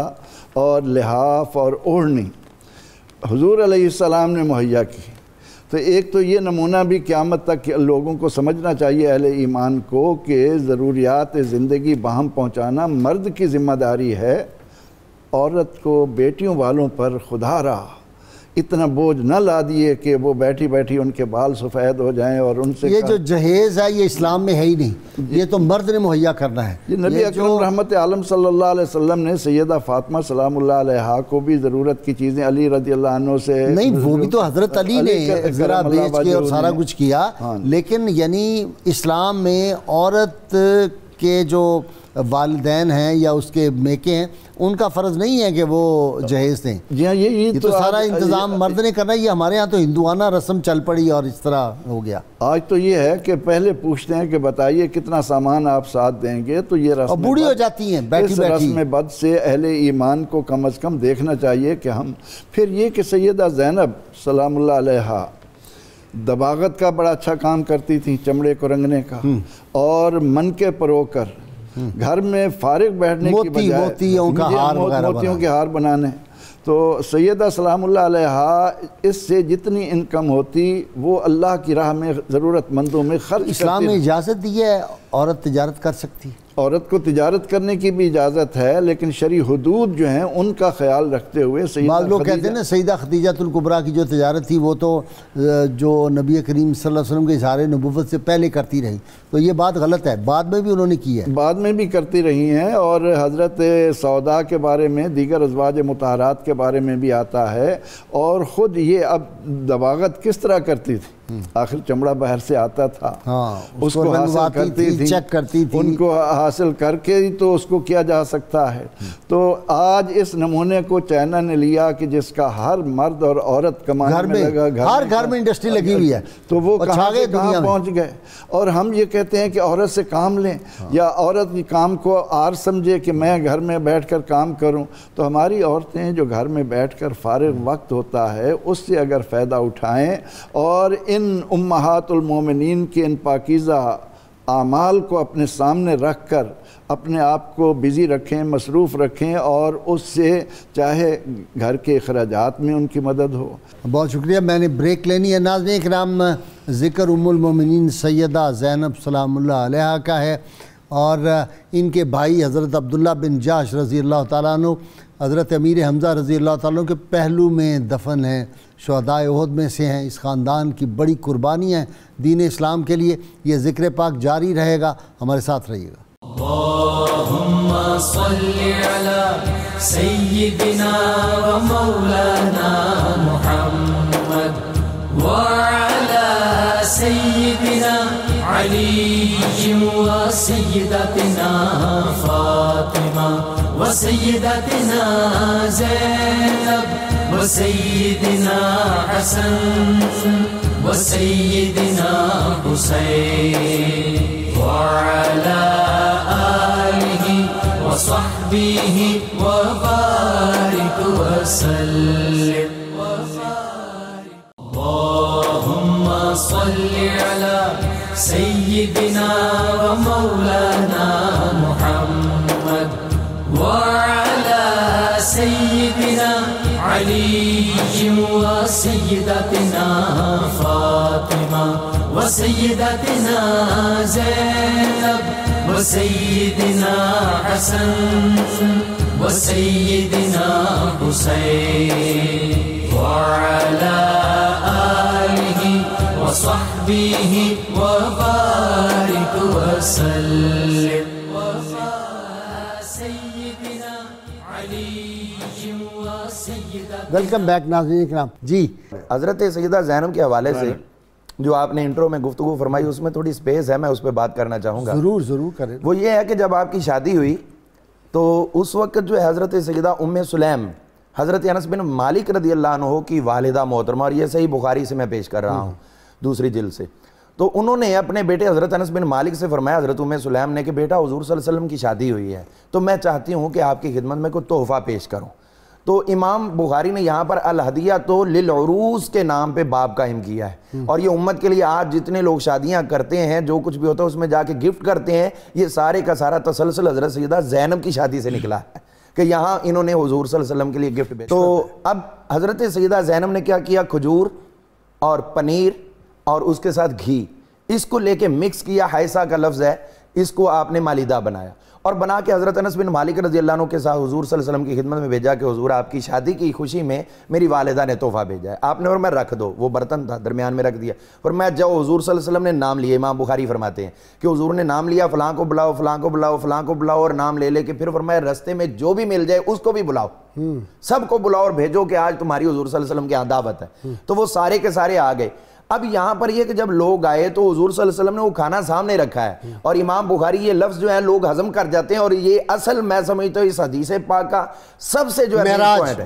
اور لحاف اور اوڑھنی حضور علیہ السلام نے مہیا کی، تو ایک تو یہ نمونہ بھی قیامت تک لوگوں کو سمجھنا چاہیے اہل ایمان کو کہ ضروریات زندگی باہم پہنچانا مرد کی ذمہ داری ہے، عورت کو بیٹیوں والوں پر خدا را اتنا بوجھ نہ لا دیے کہ وہ بیٹھی بیٹھی ان کے بال سفید ہو جائیں اور ان سے یہ جو جہیز ہے یہ اسلام میں ہے ہی نہیں، یہ تو مرد نے مہیا کرنا ہے۔ یہ نبی اکرم رحمت عالم صلی اللہ علیہ وسلم نے سیدہ فاطمہ سلام اللہ علیہا کو بھی ضرورت کی چیزیں علی رضی اللہ عنہ سے، نہیں وہ بھی تو حضرت علی نے ذرا بیچ کے اور سارا کچھ کیا، لیکن یعنی اسلام میں عورت کے جو والدین ہیں یا اس کے میکے ہیں ان کا فرض نہیں ہے کہ وہ جہیز دیں۔ جی ہاں، یہ تو سارا انتظام مرد نے کرنا ہے۔ یہ ہمارے ہاں تو ہندوانہ رسم چل پڑی اور اس طرح ہو گیا۔ آج تو یہ ہے کہ پہلے پوچھتے ہیں کہ بتائیے کتنا سامان آپ ساتھ دیں گے، تو یہ رسم بوڑھی ہو جاتی ہیں بیٹھی اس بیٹھی۔ رسم بد سے اہل ایمان کو کم از کم دیکھنا چاہیے کہ ہم پھر یہ کہ سیدہ زینب سلام اللہ علیہا دباغت کا بڑا اچھا کام کرتی تھی، چمڑے کو رنگنے کا، اور من کے پرو کر گھر میں فارغ بیٹھنے کی بجائے موتیوں کا ہار وغیرہ موتیوں کے ہار بنانے، تو سیدہ سلام اللہ علیہا اس سے جتنی انکم ہوتی وہ اللہ کی راہ میں ضرورت مندوں میں خرچ کرتی۔ اسلام نے اجازت دی ہے عورت تجارت کر سکتی، عورت کو تجارت کرنے کی بھی اجازت ہے، لیکن شرعی حدود جو ہیں ان کا خیال رکھتے ہوئے بعض لوگ کہتے ہیں نا سیدہ خدیجہ الکبریٰ کی جو تجارت تھی وہ تو جو نبی کریم صلی اللہ علیہ وسلم کے اظہار نبوت سے پہلے کرتی رہی، تو یہ بات غلط ہے، بعد میں بھی انہوں نے کی ہے، بعد میں بھی کرتی رہی ہیں۔ اور حضرت سودا کے بارے میں، دیگر ازواج مطہرات کے بارے میں بھی آتا ہے، اور خود یہ اب دباغت کس طرح کرتی تھی، آخر چمڑا باہر سے آتا تھا، اس کو حاصل کرتی تھی، چیک کرتی تھی، ان کو حاصل کر کے تو اس کو کیا جا سکتا ہے۔ تو آج اس نمونے کو چائنا نے لیا کہ جس کا ہر مرد اور عورت کمانے میں لگا، ہر گھر میں انڈسٹری لگی ہوئی ہے، تو وہ کہاں سے کہاں پہنچ گئے۔ اور ہم یہ کہتے ہیں کہ عورت سے کام لیں، یا عورت کی کام کو آر سمجھے کہ میں گھر میں بیٹھ کر کام کروں، تو ہماری عورتیں جو گھر میں بیٹھ کر فارغ وقت ہوتا ہے اس سے اگر فائدہ اٹھائیں اور ان امہات المومنین کے ان پاکیزہ اعمال کو اپنے سامنے رکھ کر اپنے آپ کو بزی رکھیں، مصروف رکھیں، اور اس سے چاہے گھر کے اخراجات میں ان کی مدد ہو۔ بہت شکریہ۔ میں نے بریک لینی ہے۔ ناظرین کرام، ذکر ام المومنین سیدہ زینب سلام اللہ علیہا کا ہے، اور ان کے بھائی حضرت عبداللہ بن جاش رضی اللہ تعالیٰ عنہ حضرت امیر حمزہ رضی اللہ تعالیٰ عنہ کے پہلو میں دفن ہیں، شہدائے احد میں سے ہیں۔ اس خاندان کی بڑی قربانیاں ہیں دین اسلام کے لیے۔ یہ ذکر پاک جاری رہے گا، ہمارے ساتھ رہیے گا۔ اللہم صلی علی سیدنا و مولانا محمد وعلی سیدنا علی و سیدتنا فاطمہ و سیدتنا زینب و سیدنا حسن و سیدنا حسین وعلی وصحبه وبارك وسلم اللهم صل على سيدنا ومولانا محمد وعلى سيدنا علي وسيدتنا فاطمة وسيدتنا زينب وسيدنا حسن وسيدنا حسين وعلى آله وصحبه وبارك وسلم سيدنا علي وسيدنا۔ ویلکم بیک ناظرین اکرام۔ جی حضرت سیدہ زینب کے حوالے سے جو آپ نے انٹرو میں گفتگو فرمائی اس میں تھوڑی سپیس ہے، میں اس پہ بات کرنا چاہوں گا۔ ضرور کریں۔ وہ یہ ہے کہ جب آپ کی شادی ہوئی تو اس وقت جو ہے حضرت سیدہ ام سلیم حضرت انس بن مالک رضی اللہ عنہ کی والدہ محترمہ، اور یہ صحیح بخاری سے میں پیش کر رہا ہوں دوسری جلد سے، تو انہوں نے اپنے بیٹے حضرت انس بن مالک سے فرمایا حضرت ام سلیم نے کہ بیٹا حضور صلی اللہ علیہ وسلم کی شادی ہوئی ہے تو میں چاہتی ہوں کہ آپ کی خدمت میں کوئی تحفہ پیش کروں۔ تو امام بخاری نے یہاں پر الہدیہ تو للعروس کے نام پہ باب قائم کیا ہے، اور یہ امت کے لیے آج جتنے لوگ شادیاں کرتے ہیں جو کچھ بھی ہوتا ہے اس میں جا کے گفٹ کرتے ہیں، یہ سارے کا سارا تسلسل حضرت سیدہ زینب کی شادی سے نکلا ہے کہ یہاں انہوں نے حضور صلی اللہ علیہ وسلم کے لیے گفٹ بھیجا۔ تو اب حضرت سیدہ زینب نے کیا کیا، کھجور اور پنیر اور اس کے ساتھ گھی، اس کو لے کے مکس کیا، حیثہ کا لفظ ہے، اس کو آپ نے مالیدہ بنایا اور بنا کے حضرت انس بن مالک رضی اللہ عنہ کے ساتھ حضور صلی اللہ علیہ وسلم کی خدمت میں بھیجا کہ حضور آپ کی شادی کی خوشی میں میری والدہ نے تحفہ بھیجا ہے۔ آپ نے فرمایا رکھ دو، وہ برتن تھا درمیان میں رکھ دیا، فرمایا جاؤ، حضور صلی اللہ علیہ وسلم نے نام لیے، امام بخاری فرماتے ہیں کہ حضور نے نام لیا، فلاں کو بلاؤ، فلاں کو بلاؤ، فلاں کو بلاؤ، اور نام لے لے کے پھر فرمایا رستے میں جو بھی مل جائے اس کو بھی بلاؤ، سب کو بلاؤ اور بھیجو کہ آج تمہاری حضور صلی اللہ علیہ وسلم کی یہاں دعوت ہے۔ تو وہ سارے کے سارے آ گئے۔ اب یہاں پر یہ کہ جب لوگ آئے تو حضور صلی اللہ علیہ وسلم نے وہ کھانا سامنے رکھا ہے، اور امام بخاری یہ لفظ جو ہے لوگ ہضم کر جاتے ہیں، اور یہ اصل میں سمجھتا ہوں اس حدیث پاک کا سب سے جو ہے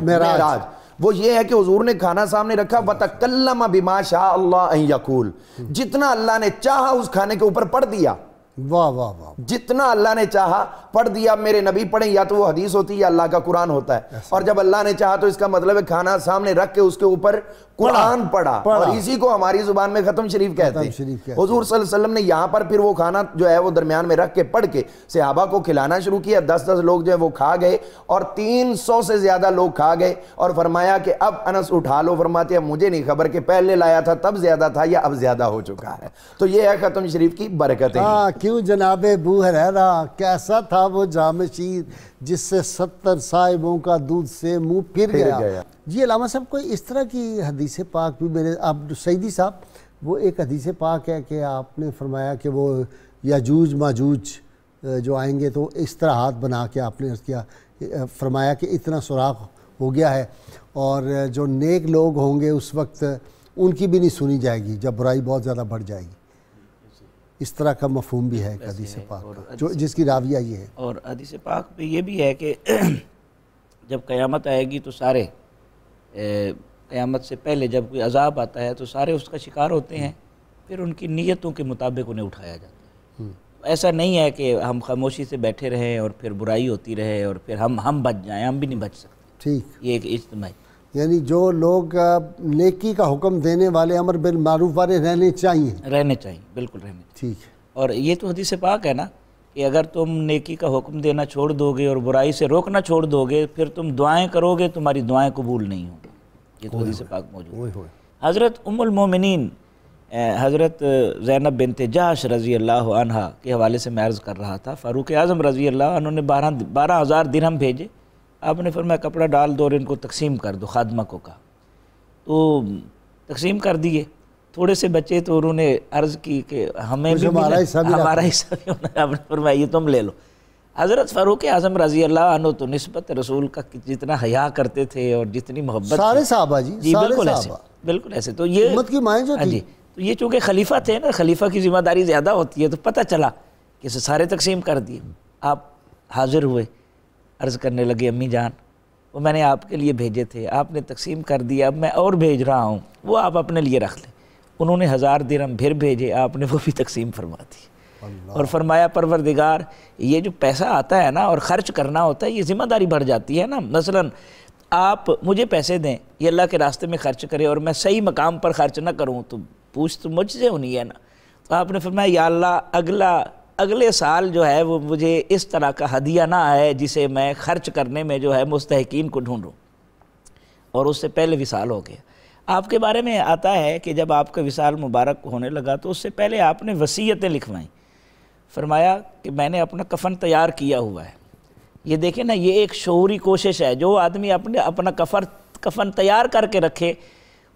معراج وہ یہ ہے کہ حضور نے کھانا سامنے رکھا، وَتَكَلَّمَ بِمَا شَاءَ اللَّهُ أَن يَقُولَ، جتنا اللہ نے چاہا اس کھانے کے اوپر پڑھ دیا، واہ واہ واہ، جتنا اللہ نے چاہا پڑھ دیا۔ میرے نبی پڑھیں یا تو وہ حدیث ہوتی ہے یا اللہ کا قرآن ہوتا ہے، اور جب اللہ نے چاہا تو اس کا مطلب ہے کھانا سامنے رکھ کے اس کے اوپر قرآن پڑھا، اور اسی کو ہماری زبان میں ختم شریف کہتے ہیں۔ حضور صلی اللہ علیہ وسلم نے یہاں پر پھر وہ کھانا جو ہے وہ درمیان میں رکھ کے پڑھ کے صحابہ کو کھلانا شروع کیا۔ 10 لوگ جو ہے وہ کھا گئے، اور 300 سے زیادہ لوگ کھا گئے، اور فرمایا کہ اب انس اٹھا لو، فرماتے ہیں مجھے نہیں خبر کہ پہلے لایا تھا تب زیادہ تھا یا اب زیادہ ہو چکا ہے۔ تو یہ ہے ختم شریف کی برکتیں۔ کیوں جناب ابو ہریرہ، کیسا تھا وہ جام شیر جس سے 70 صاحبوں کا دودھ سے منہ پھر گیا۔ جی علامہ صاحب، کوئی اس طرح کی حدیث پاک بھی میرے آپ سیدی صاحب، وہ ایک حدیث پاک ہے کہ آپ نے فرمایا کہ وہ یاجوج ماجوج جو آئیں گے تو اس طرح ہاتھ بنا کے آپ نے عرض کیا، فرمایا کہ اتنا سوراخ ہو گیا ہے، اور جو نیک لوگ ہوں گے اس وقت ان کی بھی نہیں سنی جائے گی جب برائی بہت زیادہ بڑھ جائے گی۔ اس طرح کا مفہوم بھی ہے حدیث پاک کا، جو جس کی راویہ یہ ہے۔ اور حدیث پاک پہ یہ بھی ہے کہ جب قیامت آئے گی تو سارے قیامت سے پہلے جب کوئی عذاب آتا ہے تو سارے اس کا شکار ہوتے ہیں، پھر ان کی نیتوں کے مطابق انہیں اٹھایا جاتا ہے۔ ایسا نہیں ہے کہ ہم خاموشی سے بیٹھے رہیں اور پھر برائی ہوتی رہے اور پھر ہم بچ جائیں، ہم بھی نہیں بچ سکتے۔ ٹھیک، یہ ایک اجتماعی، یعنی جو لوگ نیکی کا حکم دینے والے، امر بالمعروف والے رہنے چاہیے، بالکل رہنے۔ ٹھیک ہے، اور یہ تو حدیث پاک ہے نا کہ اگر تم نیکی کا حکم دینا چھوڑ دو گے اور برائی سے روکنا چھوڑ دو گے، پھر تم دعائیں کرو گے، تمہاری دعائیں قبول نہیں ہوں گی۔ یہ تو حدیث پاک موجود ہے۔ حضرت ام المومنین حضرت زینب بنت جحش رضی اللہ عنہ کے حوالے سے میں عرض کر رہا تھا، فاروق اعظم رضی اللہ عنہ نے 12,000 درہم بھیجے۔ آپ نے فرمایا کپڑا ڈال دو اور ان کو تقسیم کر دو، خادمہ کو کہا، تو تقسیم کر دیے۔ تھوڑے سے بچے تو انہوں نے عرض کی کہ ہمیں بھی ہمارا حصہ بھی ہونا ہے۔ آپ نے فرمایا یہ تم لے لو۔ حضرت فاروق اعظم رضی اللہ عنہ تو نسبت رسول کا جتنا حیا کرتے تھے اور جتنی محبت، سارے صحابہ جی بالکل ایسے، تو یہ امت کی مائیں جو تھی، تو یہ چونکہ خلیفہ تھے نا، خلیفہ کی ذمہ داری زیادہ ہوتی ہے، تو پتہ چلا کہ سارے تقسیم کر دیے۔ آپ حاضر ہوئے، عرض کرنے لگے امی جان وہ میں نے آپ کے لیے بھیجے تھے، آپ نے تقسیم کر دیا، اب میں اور بھیج رہا ہوں، وہ آپ اپنے لیے رکھ لیں۔ انہوں نے 1000 درہم پھر بھیجے، آپ نے وہ بھی تقسیم فرما دی، اور فرمایا پروردگار یہ جو پیسہ آتا ہے نا اور خرچ کرنا ہوتا ہے، یہ ذمہ داری بڑھ جاتی ہے نا۔ مثلا آپ مجھے پیسے دیں، یہ اللہ کے راستے میں خرچ کرے، اور میں صحیح مقام پر خرچ نہ کروں تو پوچھ تو مجھ سے ہونی ہے نا۔ تو آپ نے فرمایا یا اللہ اگلے سال جو ہے وہ مجھے اس طرح کا ہدیہ نہ آئے جسے میں خرچ کرنے میں جو ہے مستحقین کو ڈھونڈوں، اور اس سے پہلے وصال ہو گیا۔ آپ کے بارے میں آتا ہے کہ جب آپ کا وصال مبارک ہونے لگا تو اس سے پہلے آپ نے وصیتیں لکھوائیں۔ فرمایا کہ میں نے اپنا کفن تیار کیا ہوا ہے۔ یہ دیکھیں نا، یہ ایک شعوری کوشش ہے، جو آدمی اپنا کفن تیار کر کے رکھے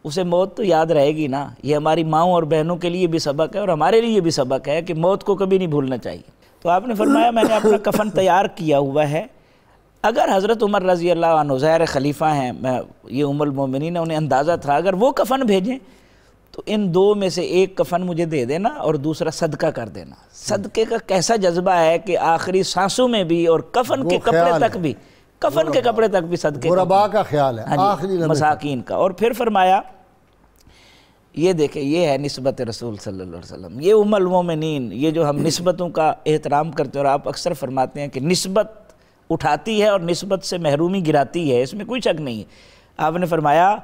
اسے موت تو یاد رہے گی نا۔ یہ ہماری ماؤں اور بہنوں کے لیے بھی سبق ہے اور ہمارے لیے بھی سبق ہے کہ موت کو کبھی نہیں بھولنا چاہیے۔ تو آپ نے فرمایا میں نے اپنا کفن تیار کیا ہوا ہے، اگر حضرت عمر رضی اللہ عنہ ظاہر خلیفہ ہیں، یہ ام المومنین انہیں اندازہ تھا اگر وہ کفن بھیجیں تو ان دو میں سے ایک کفن مجھے دے دینا اور دوسرا صدقہ کر دینا۔ صدقے کا کیسا جذبہ ہے کہ آخری سانسوں میں بھی اور کفن کے کپڑے تک بھی صدقے غرباء کا خیال ہے، آخری مساکین کا۔ اور پھر فرمایا یہ دیکھیں، یہ ہے نسبت رسول صلی اللہ علیہ وسلم، یہ ام المومنین، یہ جو ہم نسبتوں کا احترام کرتے ہیں، اور آپ اکثر فرماتے ہیں کہ نسبت اٹھاتی ہے اور نسبت سے محرومی گراتی ہے، اس میں کوئی شک نہیں ہے۔ آپ نے فرمایا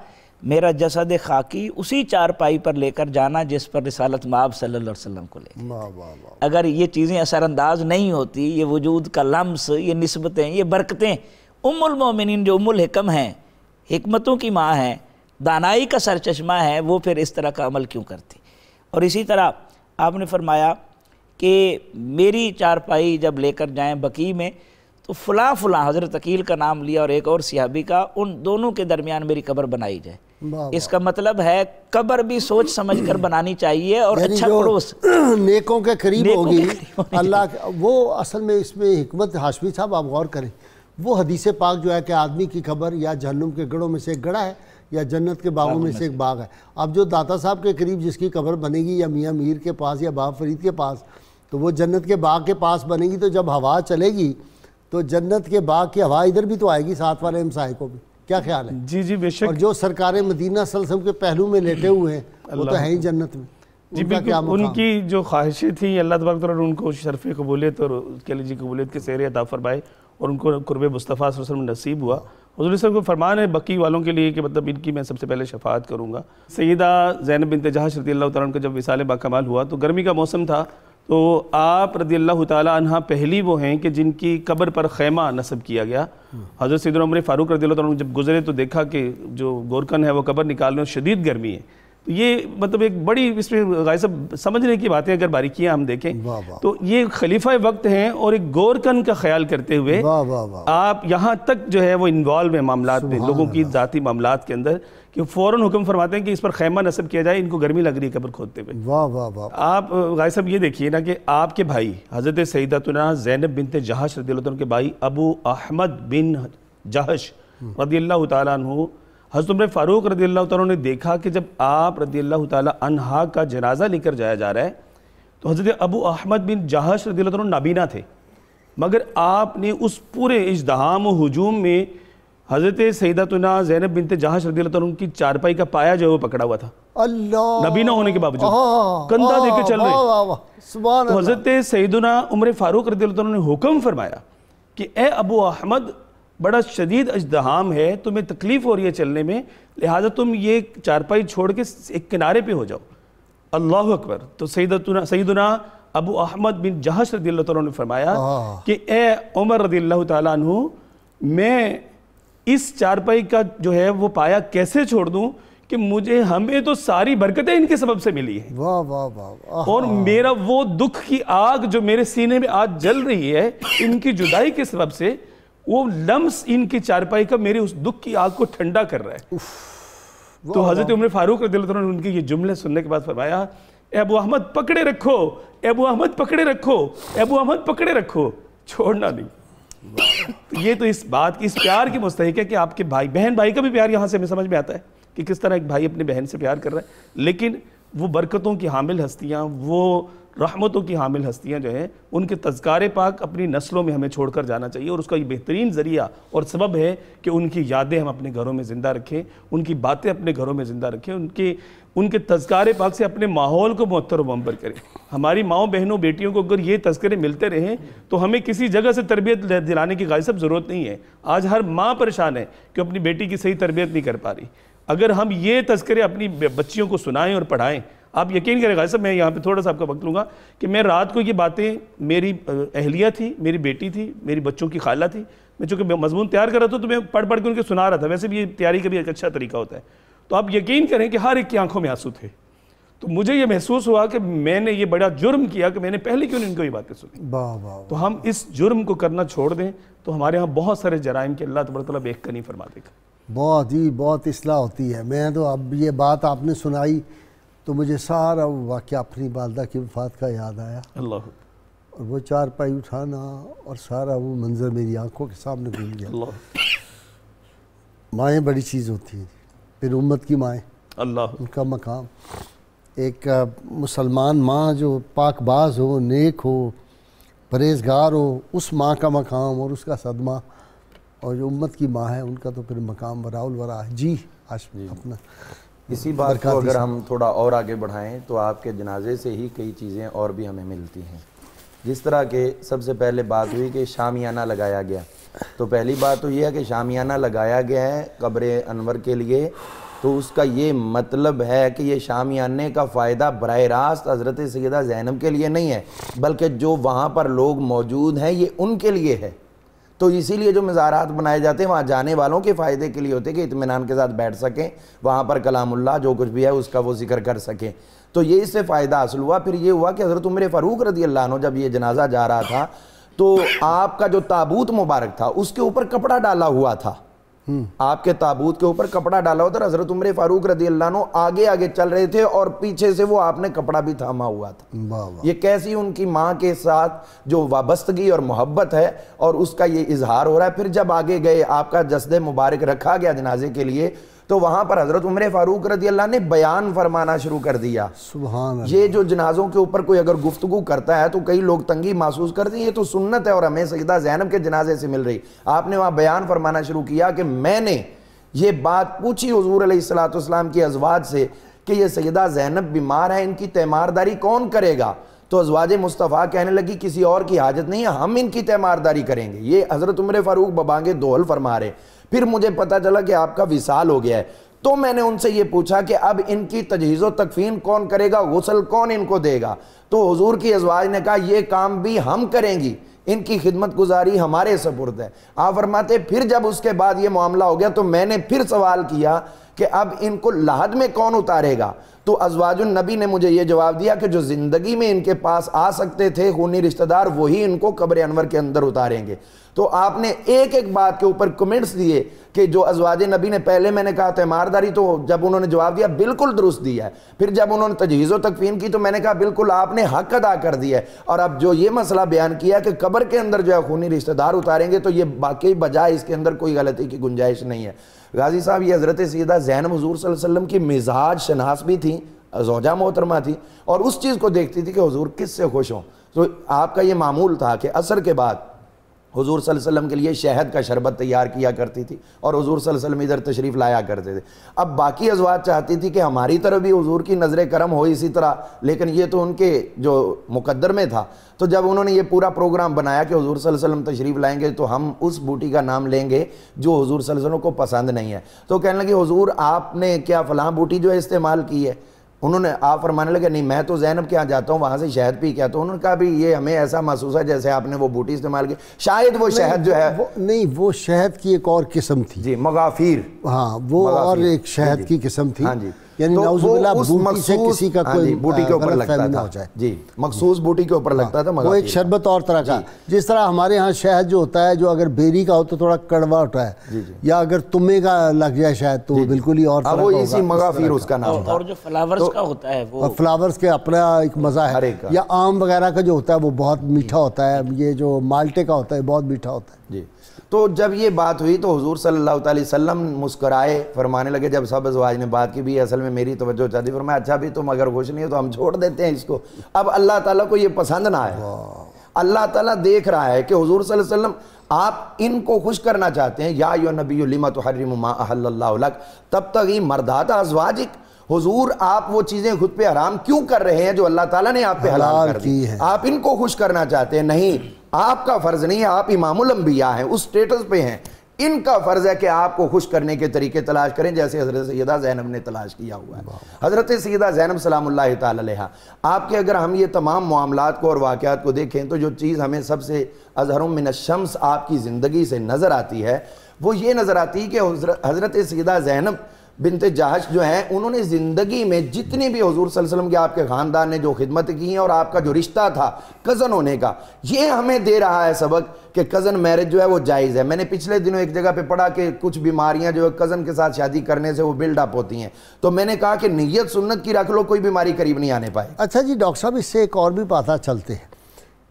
میرا جسد خاکی اسی چارپائی پر لے کر جانا جس پر رسالت مآب صلی اللہ علیہ وسلم کو لے گئے۔ اگر یہ چیزیں اثر انداز نہیں ہوتی، یہ وجود کا لمس، یہ نسبتیں، یہ برکتیں، ام المومنین جو ام الحکم ہیں، حکمتوں کی ماں ہیں، دانائی کا سرچشمہ ہے وہ پھر اس طرح کا عمل کیوں کرتی؟ اور اسی طرح آپ نے فرمایا کہ میری چارپائی جب لے کر جائیں بقیع میں تو فلاں فلاں حضرت عقیل کا نام لیا اور ایک اور صحابی کا، ان دونوں کے درمیان میری قبر بنائی جائے۔ اس کا مطلب ہے قبر بھی سوچ سمجھ کر بنانی چاہیے اور اچھا پڑوس نیکوں کے قریب ہوگی اللہ۔ وہ اصل میں اس میں حکمت، ہاشمی صاحب آپ غور کریں، وہ حدیث پاک جو ہے کہ آدمی کی قبر یا جہنم کے گڑھوں میں سے ایک گڑھا ہے یا جنت کے باغوں میں سے ایک باغ ہے۔ اب جو داتا صاحب کے قریب جس کی قبر بنے گی یا میاں میر کے پاس یا باب فرید کے پاس، تو وہ جنت کے باغ کے پاس بنے گی، تو جب ہوا چلے گی تو جنت کے باغ کی ہوا ادھر بھی تو آئے گی، ساتھ والے ہمسائے کو بھی۔ کیا خیال ہے؟ جی جی بے شک۔ اور جو سرکار مدینہ صلی اللہ علیہ وسلم کے پہلو میں لیٹے ہوئے ہیں وہ تو ہیں ہی جنت میں۔ جی بالکل، ان کی جو خواہشیں تھیں اللہ تبارک تعالیٰ نے ان کو شرف قبولیت اور اس کے لیے قبولیت کے سہرے عطا فرمائے اور ان کو قرب مصطفیٰ صلی اللہ علیہ وسلم نصیب ہوا۔ حضور صلی اللہ علیہ وسلم کو فرمان ہے بقیع والوں کے لیے کہ مطلب ان کی میں سب سے پہلے شفاعت کروں گا۔ سیدہ زینب بنت جہش رضی اللہ تعالیٰ عنہ کا جب وصال باکمال ہوا تو گرمی کا موسم تھا، تو آپ رضی اللہ تعالیٰ عنہ پہلی وہ ہیں کہ جن کی قبر پر خیمہ نصب کیا گیا۔ حضرت سیدنا عمر فاروق رضی اللہ تعالیٰ عنہ جب گزرے تو دیکھا کہ جو گورکن ہے وہ قبر نکال رہے ہیں، شدید گرمی ہے۔ تو یہ مطلب ایک بڑی اس میں غازی صاحب سمجھنے کی باتیں اگر باریکیاں ہم دیکھیں تو یہ خلیفہ وقت ہیں اور ایک گورکن کا خیال کرتے ہوئے آپ یہاں تک جو ہے وہ انوالو ہیں معاملات میں، لوگوں کی ذاتی معاملات کے اندر، کہ فوراً حکم فرماتے ہیں کہ اس پر خیمہ نصب کیا جائے، ان کو گرمی لگ رہی ہے قبر کھودتے ہوئے۔ آپ غازی صاحب یہ دیکھیے نا کہ آپ کے بھائی حضرت سیدتنا زینب بنت جہش رضی اللہ عنہ کے بھائی ابو احمد بن جہش رضی اللہ تعالیٰ عنہ، حضرت عمر فاروق رضی اللہ تعالیٰ عنہ نے دیکھا کہ جب آپ رضی اللہ تعالیٰ عنہ کا جنازہ لے کر جایا جا رہا ہے تو حضرت ابو احمد بن جہش رضی اللہ تعالیٰ عنہ نابینا تھے، مگر آپ نے اس پورے ازدحام و ہجوم میں حضرت سیدتنا زینب بنت جہش رضی اللہ تعالیٰ عنہ کی چارپائی کا پایا جو ہے وہ پکڑا ہوا تھا، نابینا ہونے کے باوجود کندھا دے کے چل رہے۔ تو حضرت سیدنا عمر فاروق رضی اللہ تعالیٰ عنہ نے حکم فرمایا کہ اے ابو احمد، بڑا شدید ازدحام ہے، تمہیں تکلیف ہو رہی ہے چلنے میں، لہٰذا تم یہ چارپائی چھوڑ کے ایک کنارے پہ ہو جاؤ۔ اللہ اکبر۔ تو سیدنا ابو احمد بن جہش رضی اللہ تعالیٰ عنہ نے فرمایا کہ اے عمر رضی اللہ تعالیٰ عنہ، میں اس چارپائی کا جو ہے وہ پایا کیسے چھوڑ دوں کہ ہمیں تو ساری برکتیں ان کے سبب سے ملی ہیں، اور میرا وہ دکھ کی آگ جو میرے سینے میں آج جل رہی ہے ان کی جدائی کے سبب سے، وہ لمس ان کی چارپائی کا میرے اس دکھ کی آگ کو ٹھنڈا کر رہا ہے۔ تو حضرت عمر فاروق رضی اللہ عنہ نے ان کے یہ جملے سننے کے بعد فرمایا، اے ابو احمد پکڑے رکھو، اے ابو احمد پکڑے رکھو، اے ابو احمد پکڑے رکھو، چھوڑنا نہیں۔ یہ تو اس بات کی، اس پیار کی مستحق ہے کہ آپ کے بھائی، بہن بھائی کا بھی پیار یہاں سے ہمیں سمجھ میں آتا ہے کہ کس طرح ایک بھائی اپنے بہن سے پیار کر رہا ہے، لیکن وہ برکتوں کی حامل ہستیاں، وہ رحمتوں کی حامل ہستیاں جو ہیں، ان کے تذکار پاک اپنی نسلوں میں ہمیں چھوڑ کر جانا چاہیے، اور اس کا یہ بہترین ذریعہ اور سبب ہے کہ ان کی یادیں ہم اپنے گھروں میں زندہ رکھیں، ان کی باتیں اپنے گھروں میں زندہ رکھیں، ان کے تذکار پاک سے اپنے ماحول کو معطر و منور کریں۔ ہماری ماؤں بہنوں بیٹیوں کو اگر یہ تذکرے ملتے رہیں تو ہمیں کسی جگہ سے تربیت دلانے کی غازی صاحب ضرورت نہیں ہے۔ آج ہر ماں پریشان ہے کہ اپنی بیٹی کی صحیح تربیت نہیں کر پا رہی۔ اگر ہم یہ تذکرے اپنی بچیوں کو سنائیں اور پڑھائیں، آپ یقین کریں غازی صاحب، میں یہاں پہ تھوڑا سا آپ کا وقت لوں گا کہ میں رات کو یہ باتیں، میری اہلیہ تھی، میری بیٹی تھی، میری بچوں کی خالہ تھی، میں چونکہ مضمون تیار کر رہا تھا تو میں پڑھ پڑھ کے ان کے سنا رہا تھا، ویسے بھی یہ تیاری کا بھی ایک اچھا طریقہ ہوتا ہے، تو آپ یقین کریں کہ ہر ایک کی آنکھوں میں آنسو تھے۔ تو مجھے یہ محسوس ہوا کہ میں نے یہ بڑا جرم کیا کہ میں نے پہلے کیوں نہیں ان کو یہ باتیں سنی۔ تو ہم اس جرم کو کرنا چھوڑ دیں تو ہمارے ہاں بہت سارے جرائم کے اللہ تبارک تعالیٰ بیک کنی فرما دے گا۔ بہت اصلاح ہوتی ہے۔ میں تو اب یہ بات آپ نے سنائی تو مجھے سارا وہ واقعہ اپنی والدہ کی وفات کا یاد آیا، اللہ، اور وہ چارپائی اٹھانا اور سارا وہ منظر میری آنکھوں کے سامنے گھوم گیا۔ اللہ، مائیں بڑی چیز ہوتی ہیں، پھر امت کی مائیں، اللہ، ان کا مقام، ایک مسلمان ماں جو پاک باز ہو، نیک ہو، پرہیزگار ہو، اس ماں کا مقام اور اس کا صدمہ، اور جو امت کی ماں ہے ان کا تو پھر مقام وراء الورا ہے۔ جی اپنا اسی بات کو اگر ہم تھوڑا اور آگے بڑھائیں تو آپ کے جنازے سے ہی کئی چیزیں اور بھی ہمیں ملتی ہیں، جس طرح کہ سب سے پہلے بات ہوئی کہ شامیانہ لگایا گیا، تو پہلی بات تو یہ ہے کہ شامیانہ لگایا گیا ہے قبر انور کے لیے، تو اس کا یہ مطلب ہے کہ یہ شامیانے کا فائدہ براہ راست حضرت سیدہ زینب کے لیے نہیں ہے، بلکہ جو وہاں پر لوگ موجود ہیں یہ ان کے لیے ہے۔ تو اسی لیے جو مزارات بنائے جاتے ہیں وہاں جانے والوں کے فائدے کے لیے ہوتے ہیں کہ اطمینان کے ساتھ بیٹھ سکیں, وہاں پر کلام اللہ جو کچھ بھی ہے اس کا وہ ذکر کر سکیں. تو یہ اس سے فائدہ حاصل ہوا. پھر یہ ہوا کہ حضرت عمر فاروق رضی اللہ عنہ جب یہ جنازہ جا رہا تھا تو آپ کا جو تابوت مبارک تھا اس کے اوپر کپڑا ڈالا ہوا تھا, آپ کے تابوت کے اوپر کپڑا ڈالا ہوا تھا. حضرت عمر فاروق رضی اللہ عنہ آگے آگے چل رہے تھے اور پیچھے سے وہ آپ نے کپڑا بھی تھاما ہوا تھا. یہ کیسی ان کی ماں کے ساتھ جو وابستگی اور محبت ہے اور اس کا یہ اظہار ہو رہا ہے. پھر جب آگے گئے آپ کا جسد مبارک رکھا گیا جنازے کے لیے تو وہاں پر حضرت عمر فاروق رضی اللہ نے بیان فرمانا شروع کر دیا. سبحان اللہ. یہ جو جنازوں کے اوپر کوئی اگر گفتگو کرتا ہے تو کئی لوگ تنگی محسوس کرتے ہیں, یہ تو سنت ہے اور ہمیں سیدہ زینب کے جنازے سے مل رہی. آپ نے وہاں بیان فرمانا شروع کیا کہ میں نے یہ بات پوچھی حضور علیہ الصلوۃ والسلام کی ازواج سے کہ یہ سیدہ زینب بیمار ہے, ان کی تیمارداری کون کرے گا؟ تو ازواج مصطفیٰ کہنے لگی کسی اور کی حاجت نہیں ہے, ہم ان کی تیمارداری کریں گے. یہ حضرت عمر فاروق ببانگے دوہل فرما رہے. پھر مجھے پتا چلا کہ آپ کا وصال ہو گیا ہے, تو میں نے ان سے یہ پوچھا کہ اب ان کی تجہیز و تکفین کون کرے گا, غسل کون ان کو دے گا؟ تو حضور کی ازواج نے کہا یہ کام بھی ہم کریں گی, ان کی خدمت گزاری ہمارے سپرد ہے. آپ فرماتے پھر جب اس کے بعد یہ معاملہ ہو گیا تو میں نے پھر سوال کیا کہ اب ان کو لحد میں کون اتارے گا؟ تو ازواج النبی نے مجھے یہ جواب دیا کہ جو زندگی میں ان کے پاس آ سکتے تھے خونی رشتہ دار وہی ان کو قبر انور کے اندر اتاریں گے. تو آپ نے ایک ایک بات کے اوپر کمنٹس دیے کہ جو ازواج نبی نے پہلے میں نے کہا تیمارداری, تو جب انہوں نے جواب دیا بالکل درست دیا ہے. پھر جب انہوں نے تجہیز و تکفین کی تو میں نے کہا بالکل آپ نے حق ادا کر دیا ہے. اور اب جو یہ مسئلہ بیان کیا کہ قبر کے اندر جو ہے خونی رشتہ دار اتاریں گے تو یہ باقی بجائے اس کے اندر کوئی غلطی کی گنجائش نہیں ہے. غازی صاحب یہ حضرت سیدہ زینب حضور صلی اللہ علیہ وسلم کی مزاج شناس بھی تھیں, زوجہ محترمہ تھی, اور اس چیز کو دیکھتی تھی کہ حضور کس سے خوش ہوں. تو آپ کا یہ معمول تھا کہ عصر کے بعد حضور صلی اللہ علیہ وسلم کے لیے شہد کا شربت تیار کیا کرتی تھی اور حضور صلی اللہ علیہ وسلم ادھر تشریف لایا کرتے تھے. اب باقی ازواج چاہتی تھی کہ ہماری طرف بھی حضور کی نظر کرم ہو اسی طرح, لیکن یہ تو ان کے جو مقدر میں تھا. تو جب انہوں نے یہ پورا پروگرام بنایا کہ حضور صلی اللہ علیہ وسلم تشریف لائیں گے تو ہم اس بوٹی کا نام لیں گے جو حضور صلی اللہ علیہ وسلم کو پسند نہیں ہے, تو کہنے لگے حضور آپ نے کیا فلاں بوٹی جو ہے استعمال کی ہے؟ انہوں نے آپ فرمانے لگے نہیں میں تو زینب کے یہاں جاتا ہوں وہاں سے شہد پی کے آتا ہوں. انہوں نے کہا بھی یہ ہمیں ایسا محسوس ہے جیسے آپ نے وہ بوٹی استعمال کی, شاید وہ شہد جو ہے نہیں وہ شہد کی ایک اور قسم تھی. جی مغافیر, ہاں وہ اور ایک شہد کی قسم تھی. ہاں جی, یعنی نعوذ باللہ بوٹی سے کسی کا کوئی بوٹی کے اوپر لگتا تھا. جی مخصوص بوٹی کے اوپر لگتا تھا. وہ ایک شربت اور طرح کا, جس طرح ہمارے ہاں شہد جو ہوتا ہے جو اگر بیری کا ہو تو تھوڑا کڑوا ہوتا ہے, یا اگر تمے کا لگ جائے شاید تو بالکل ہی اور طرح کا ہوگا. وہ اسی مغافیر اس کا نام تھا. اور جو فلاورز کا ہوتا ہے وہ فلاورز کے اپنا ایک مزہ ہے, یا آم وغیرہ کا جو ہوتا ہے وہ بہت میٹھا ہوتا ہے, یہ جو مالٹے کا ہوتا ہے بہت میٹھا ہوتا ہے. جی تو جب یہ بات ہوئی تو حضور صلی اللہ علیہ وسلم مسکرائے, فرمانے لگے جب سب ازواج نے بات کی بھی اصل میں میری توجہ چاہتی, فرمایا اچھا بھی تم اگر خوش نہیں ہو تو ہم چھوڑ دیتے ہیں اس کو. اب اللہ تعالیٰ کو یہ پسند نہ ہے, اللہ تعالیٰ دیکھ رہا ہے کہ حضور صلی اللہ علیہ وسلم آپ ان کو خوش کرنا چاہتے ہیں. یا ایھا نبی لما تحرم ما احل اللہ لک تبتغی مرضات ازواجک, حضور آپ وہ چیزیں خود پہ حرام کیوں کر رہے ہیں جو اللہ تعالیٰ نے آپ پہ حلال کر دی؟ آپ ان کو خوش کرنا چاہتے ہیں. نہیں, آپ کا فرض نہیں ہے, آپ امام الانبیاء ہیں, اس سٹیٹس پہ ہیں. ان کا فرض ہے کہ آپ کو خوش کرنے کے طریقے تلاش کریں جیسے حضرت سیدہ زینب نے تلاش کیا ہوا ہے. حضرت سیدہ زینب سلام اللہ تعالی علیہا, آپ کے اگر ہم یہ تمام معاملات کو اور واقعات کو دیکھیں تو جو چیز ہمیں سب سے اظہر من الشمس آپ کی زندگی سے نظر آتی ہے وہ یہ نظر آتی ہے کہ حضرت سیدہ زینب بنت جہش جو ہیں انہوں نے زندگی میں جتنی بھی حضور صلی اللہ علیہ وسلم کے آپ کے خاندان نے جو خدمت کی ہیں اور آپ کا جو رشتہ تھا کزن ہونے کا, یہ ہمیں دے رہا ہے سبق کہ کزن میرج جو ہے وہ جائز ہے. میں نے پچھلے دنوں ایک جگہ پہ پڑھا کہ کچھ بیماریاں جو ہے کزن کے ساتھ شادی کرنے سے وہ بلڈ اپ ہوتی ہیں, تو میں نے کہا کہ نیت سنت کی رکھ لو, کوئی بیماری قریب نہیں آنے پائے. اچھا جی ڈاکٹر صاحب, اس سے ایک اور بھی پتہ چلتے ہیں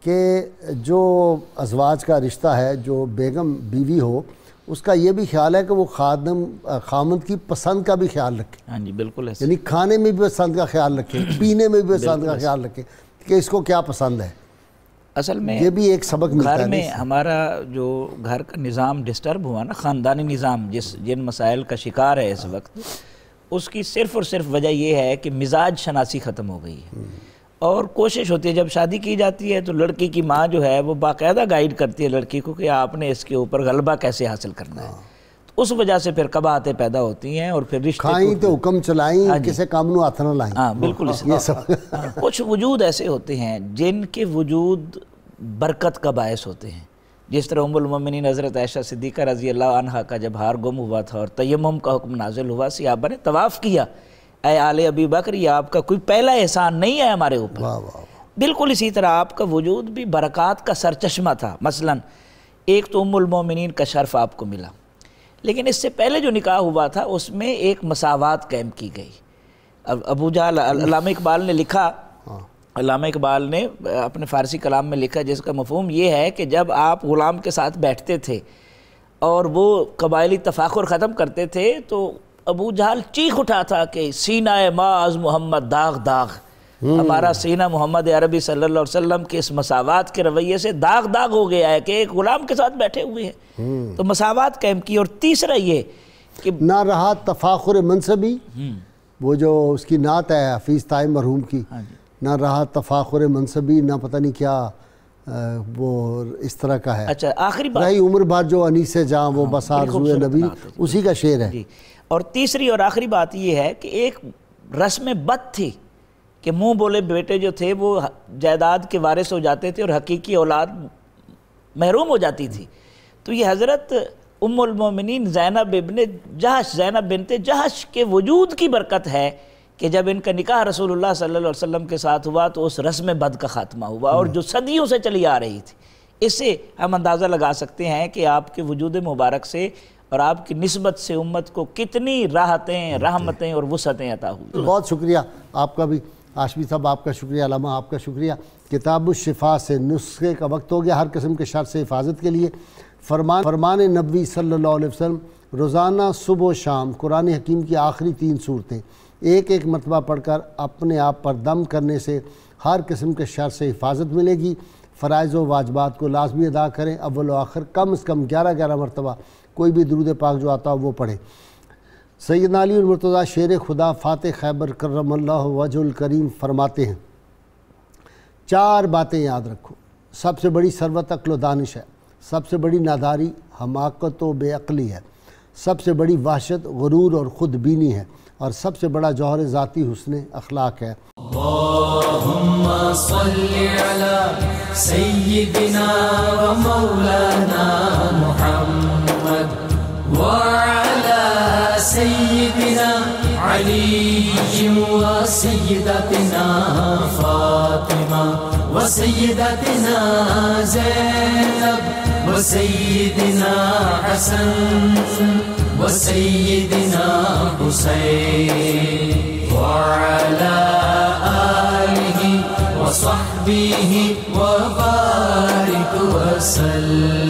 کہ جو ازواج کا رشتہ ہے, جو بیگم بیوی ہو, اس کا یہ بھی خیال ہے کہ وہ خامند کی پسند کا بھی خیال رکھے. ہاں جی بالکل ایسے, یعنی کھانے میں بھی پسند کا خیال رکھے, پینے میں بھی پسند کا خیال رکھے کہ اس کو کیا پسند ہے. اصل میں یہ بھی ایک سبق ملتا ہے. گھر میں ہمارا جو گھر کا نظام ڈسٹرب ہوا نا, خاندانی نظام جن مسائل کا شکار ہے اس وقت, اس کی صرف اور صرف وجہ یہ ہے کہ مزاج شناسی ختم ہو گئی ہے. اور کوشش ہوتی ہے جب شادی کی جاتی ہے تو لڑکی کی ماں جو ہے وہ باقاعدہ گائیڈ کرتی ہے لڑکی کو کہ آپ نے اس کے اوپر غلبہ کیسے حاصل کرنا ہے. اس وجہ سے پھر قباحتیں پیدا ہوتی ہیں اور پھر رشتے کھائیں تو حکم چلائیں, کسے کام نو ہاتھ نہ لائیں. ہاں بالکل. کچھ وجود ایسے ہوتے ہیں جن کے وجود برکت کا باعث ہوتے ہیں, جس طرح ام المومنین حضرت عائشہ صدیقہ رضی اللہ عنہا کا جب ہار گم ہوا تھا اور تیمم کا حکم نازل ہوا، صحابہ نے طواف کیا، اے آل ابی بکر یہ آپ کا کوئی پہلا احسان نہیں ہے ہمارے اوپر۔ بالکل اسی طرح آپ کا وجود بھی برکات کا سرچشمہ تھا۔ مثلا ایک تو ام المومنین کا شرف آپ کو ملا، لیکن اس سے پہلے جو نکاح ہوا تھا اس میں ایک مساوات قائم کی گئی۔ ابو جہل، علامہ اقبال نے لکھا، علامہ اقبال نے اپنے فارسی کلام میں لکھا جس کا مفہوم یہ ہے کہ جب آپ غلام کے ساتھ بیٹھتے تھے اور وہ قبائلی تفاخر ختم کرتے تھے تو ابو جہل چیخ اٹھا تھا کہ سینہ معاذ محمد داغ داغ، ہمارا سینہ محمد عربی صلی اللہ علیہ وسلم کے اس مساوات کے رویے سے داغ داغ ہو گیا ہے کہ ایک غلام کے ساتھ بیٹھے ہوئے ہیں۔ تو مساوات قائم کی۔ اور تیسرا یہ کہ نہ رہا تفاخر منصبی، وہ جو اس کی نعت ہے حفیظ طاہر مرحوم کی، نہ رہا تفاخر منصبی، نہ پتہ نہیں کیا وہ اس طرح کا ہے۔ اچھا آخری بات، رہی عمر بھر جو انیس جاں وہ بس آرزوئے نبی، اسی کا شعر ہے۔ اور تیسری اور آخری بات یہ ہے کہ ایک رسم بد تھی کہ منہ بولے بیٹے جو تھے وہ جائیداد کے وارث ہو جاتے تھے اور حقیقی اولاد محروم ہو جاتی تھی۔ تو یہ حضرت ام المومنین زینب بنت جہش کے وجود کی برکت ہے کہ جب ان کا نکاح رسول اللہ صلی اللہ علیہ وسلم کے ساتھ ہوا تو اس رسم بد کا خاتمہ ہوا، اور جو صدیوں سے چلی آ رہی تھی۔ اس سے ہم اندازہ لگا سکتے ہیں کہ آپ کے وجود مبارک سے اور آپ کی نسبت سے امت کو کتنی راحتیں، رحمتیں اور وسعتیں عطا ہوئی۔ بہت شکریہ آپ کا بھی ہاشمی صاحب، آپ کا شکریہ، علامہ آپ کا شکریہ۔ کتاب الشفا سے نسخے کا وقت ہو گیا، ہر قسم کے شر سے حفاظت کے لیے فرمان نبوی صلی اللہ علیہ وسلم، روزانہ صبح و شام قرآن حکیم کی آخری 3 صورتیں ایک ایک مرتبہ پڑھ کر اپنے آپ پر دم کرنے سے ہر قسم کے شر سے حفاظت ملے گی۔ فرائض و واجبات کو لازمی ادا کریں، اول و آخر کم از کم 11 مرتبہ کوئی بھی درود پاک جو آتا ہو وہ پڑھیں۔ سیدنا علی المرتضیٰ شیر خدا فاتح خیبر کرم اللہ وجہ الکریم فرماتے ہیں 4 باتیں یاد رکھو۔ سب سے بڑی ثروت عقل و دانش ہے، سب سے بڑی ناداری حماقت و بے عقلی ہے، سب سے بڑی وحشت غرور اور خود بینی ہے، اور سب سے بڑا جوہر ذاتی حسن اخلاق ہے۔ اللہم صلی علی سیدنا و مولانا محمد وعلی سیدنا علی و سیدتنا فاطمہ و سیدتنا زینب و سیدنا حسن و سیدنا حسین وعلی آلہ و صحبہ و بارک وسلم۔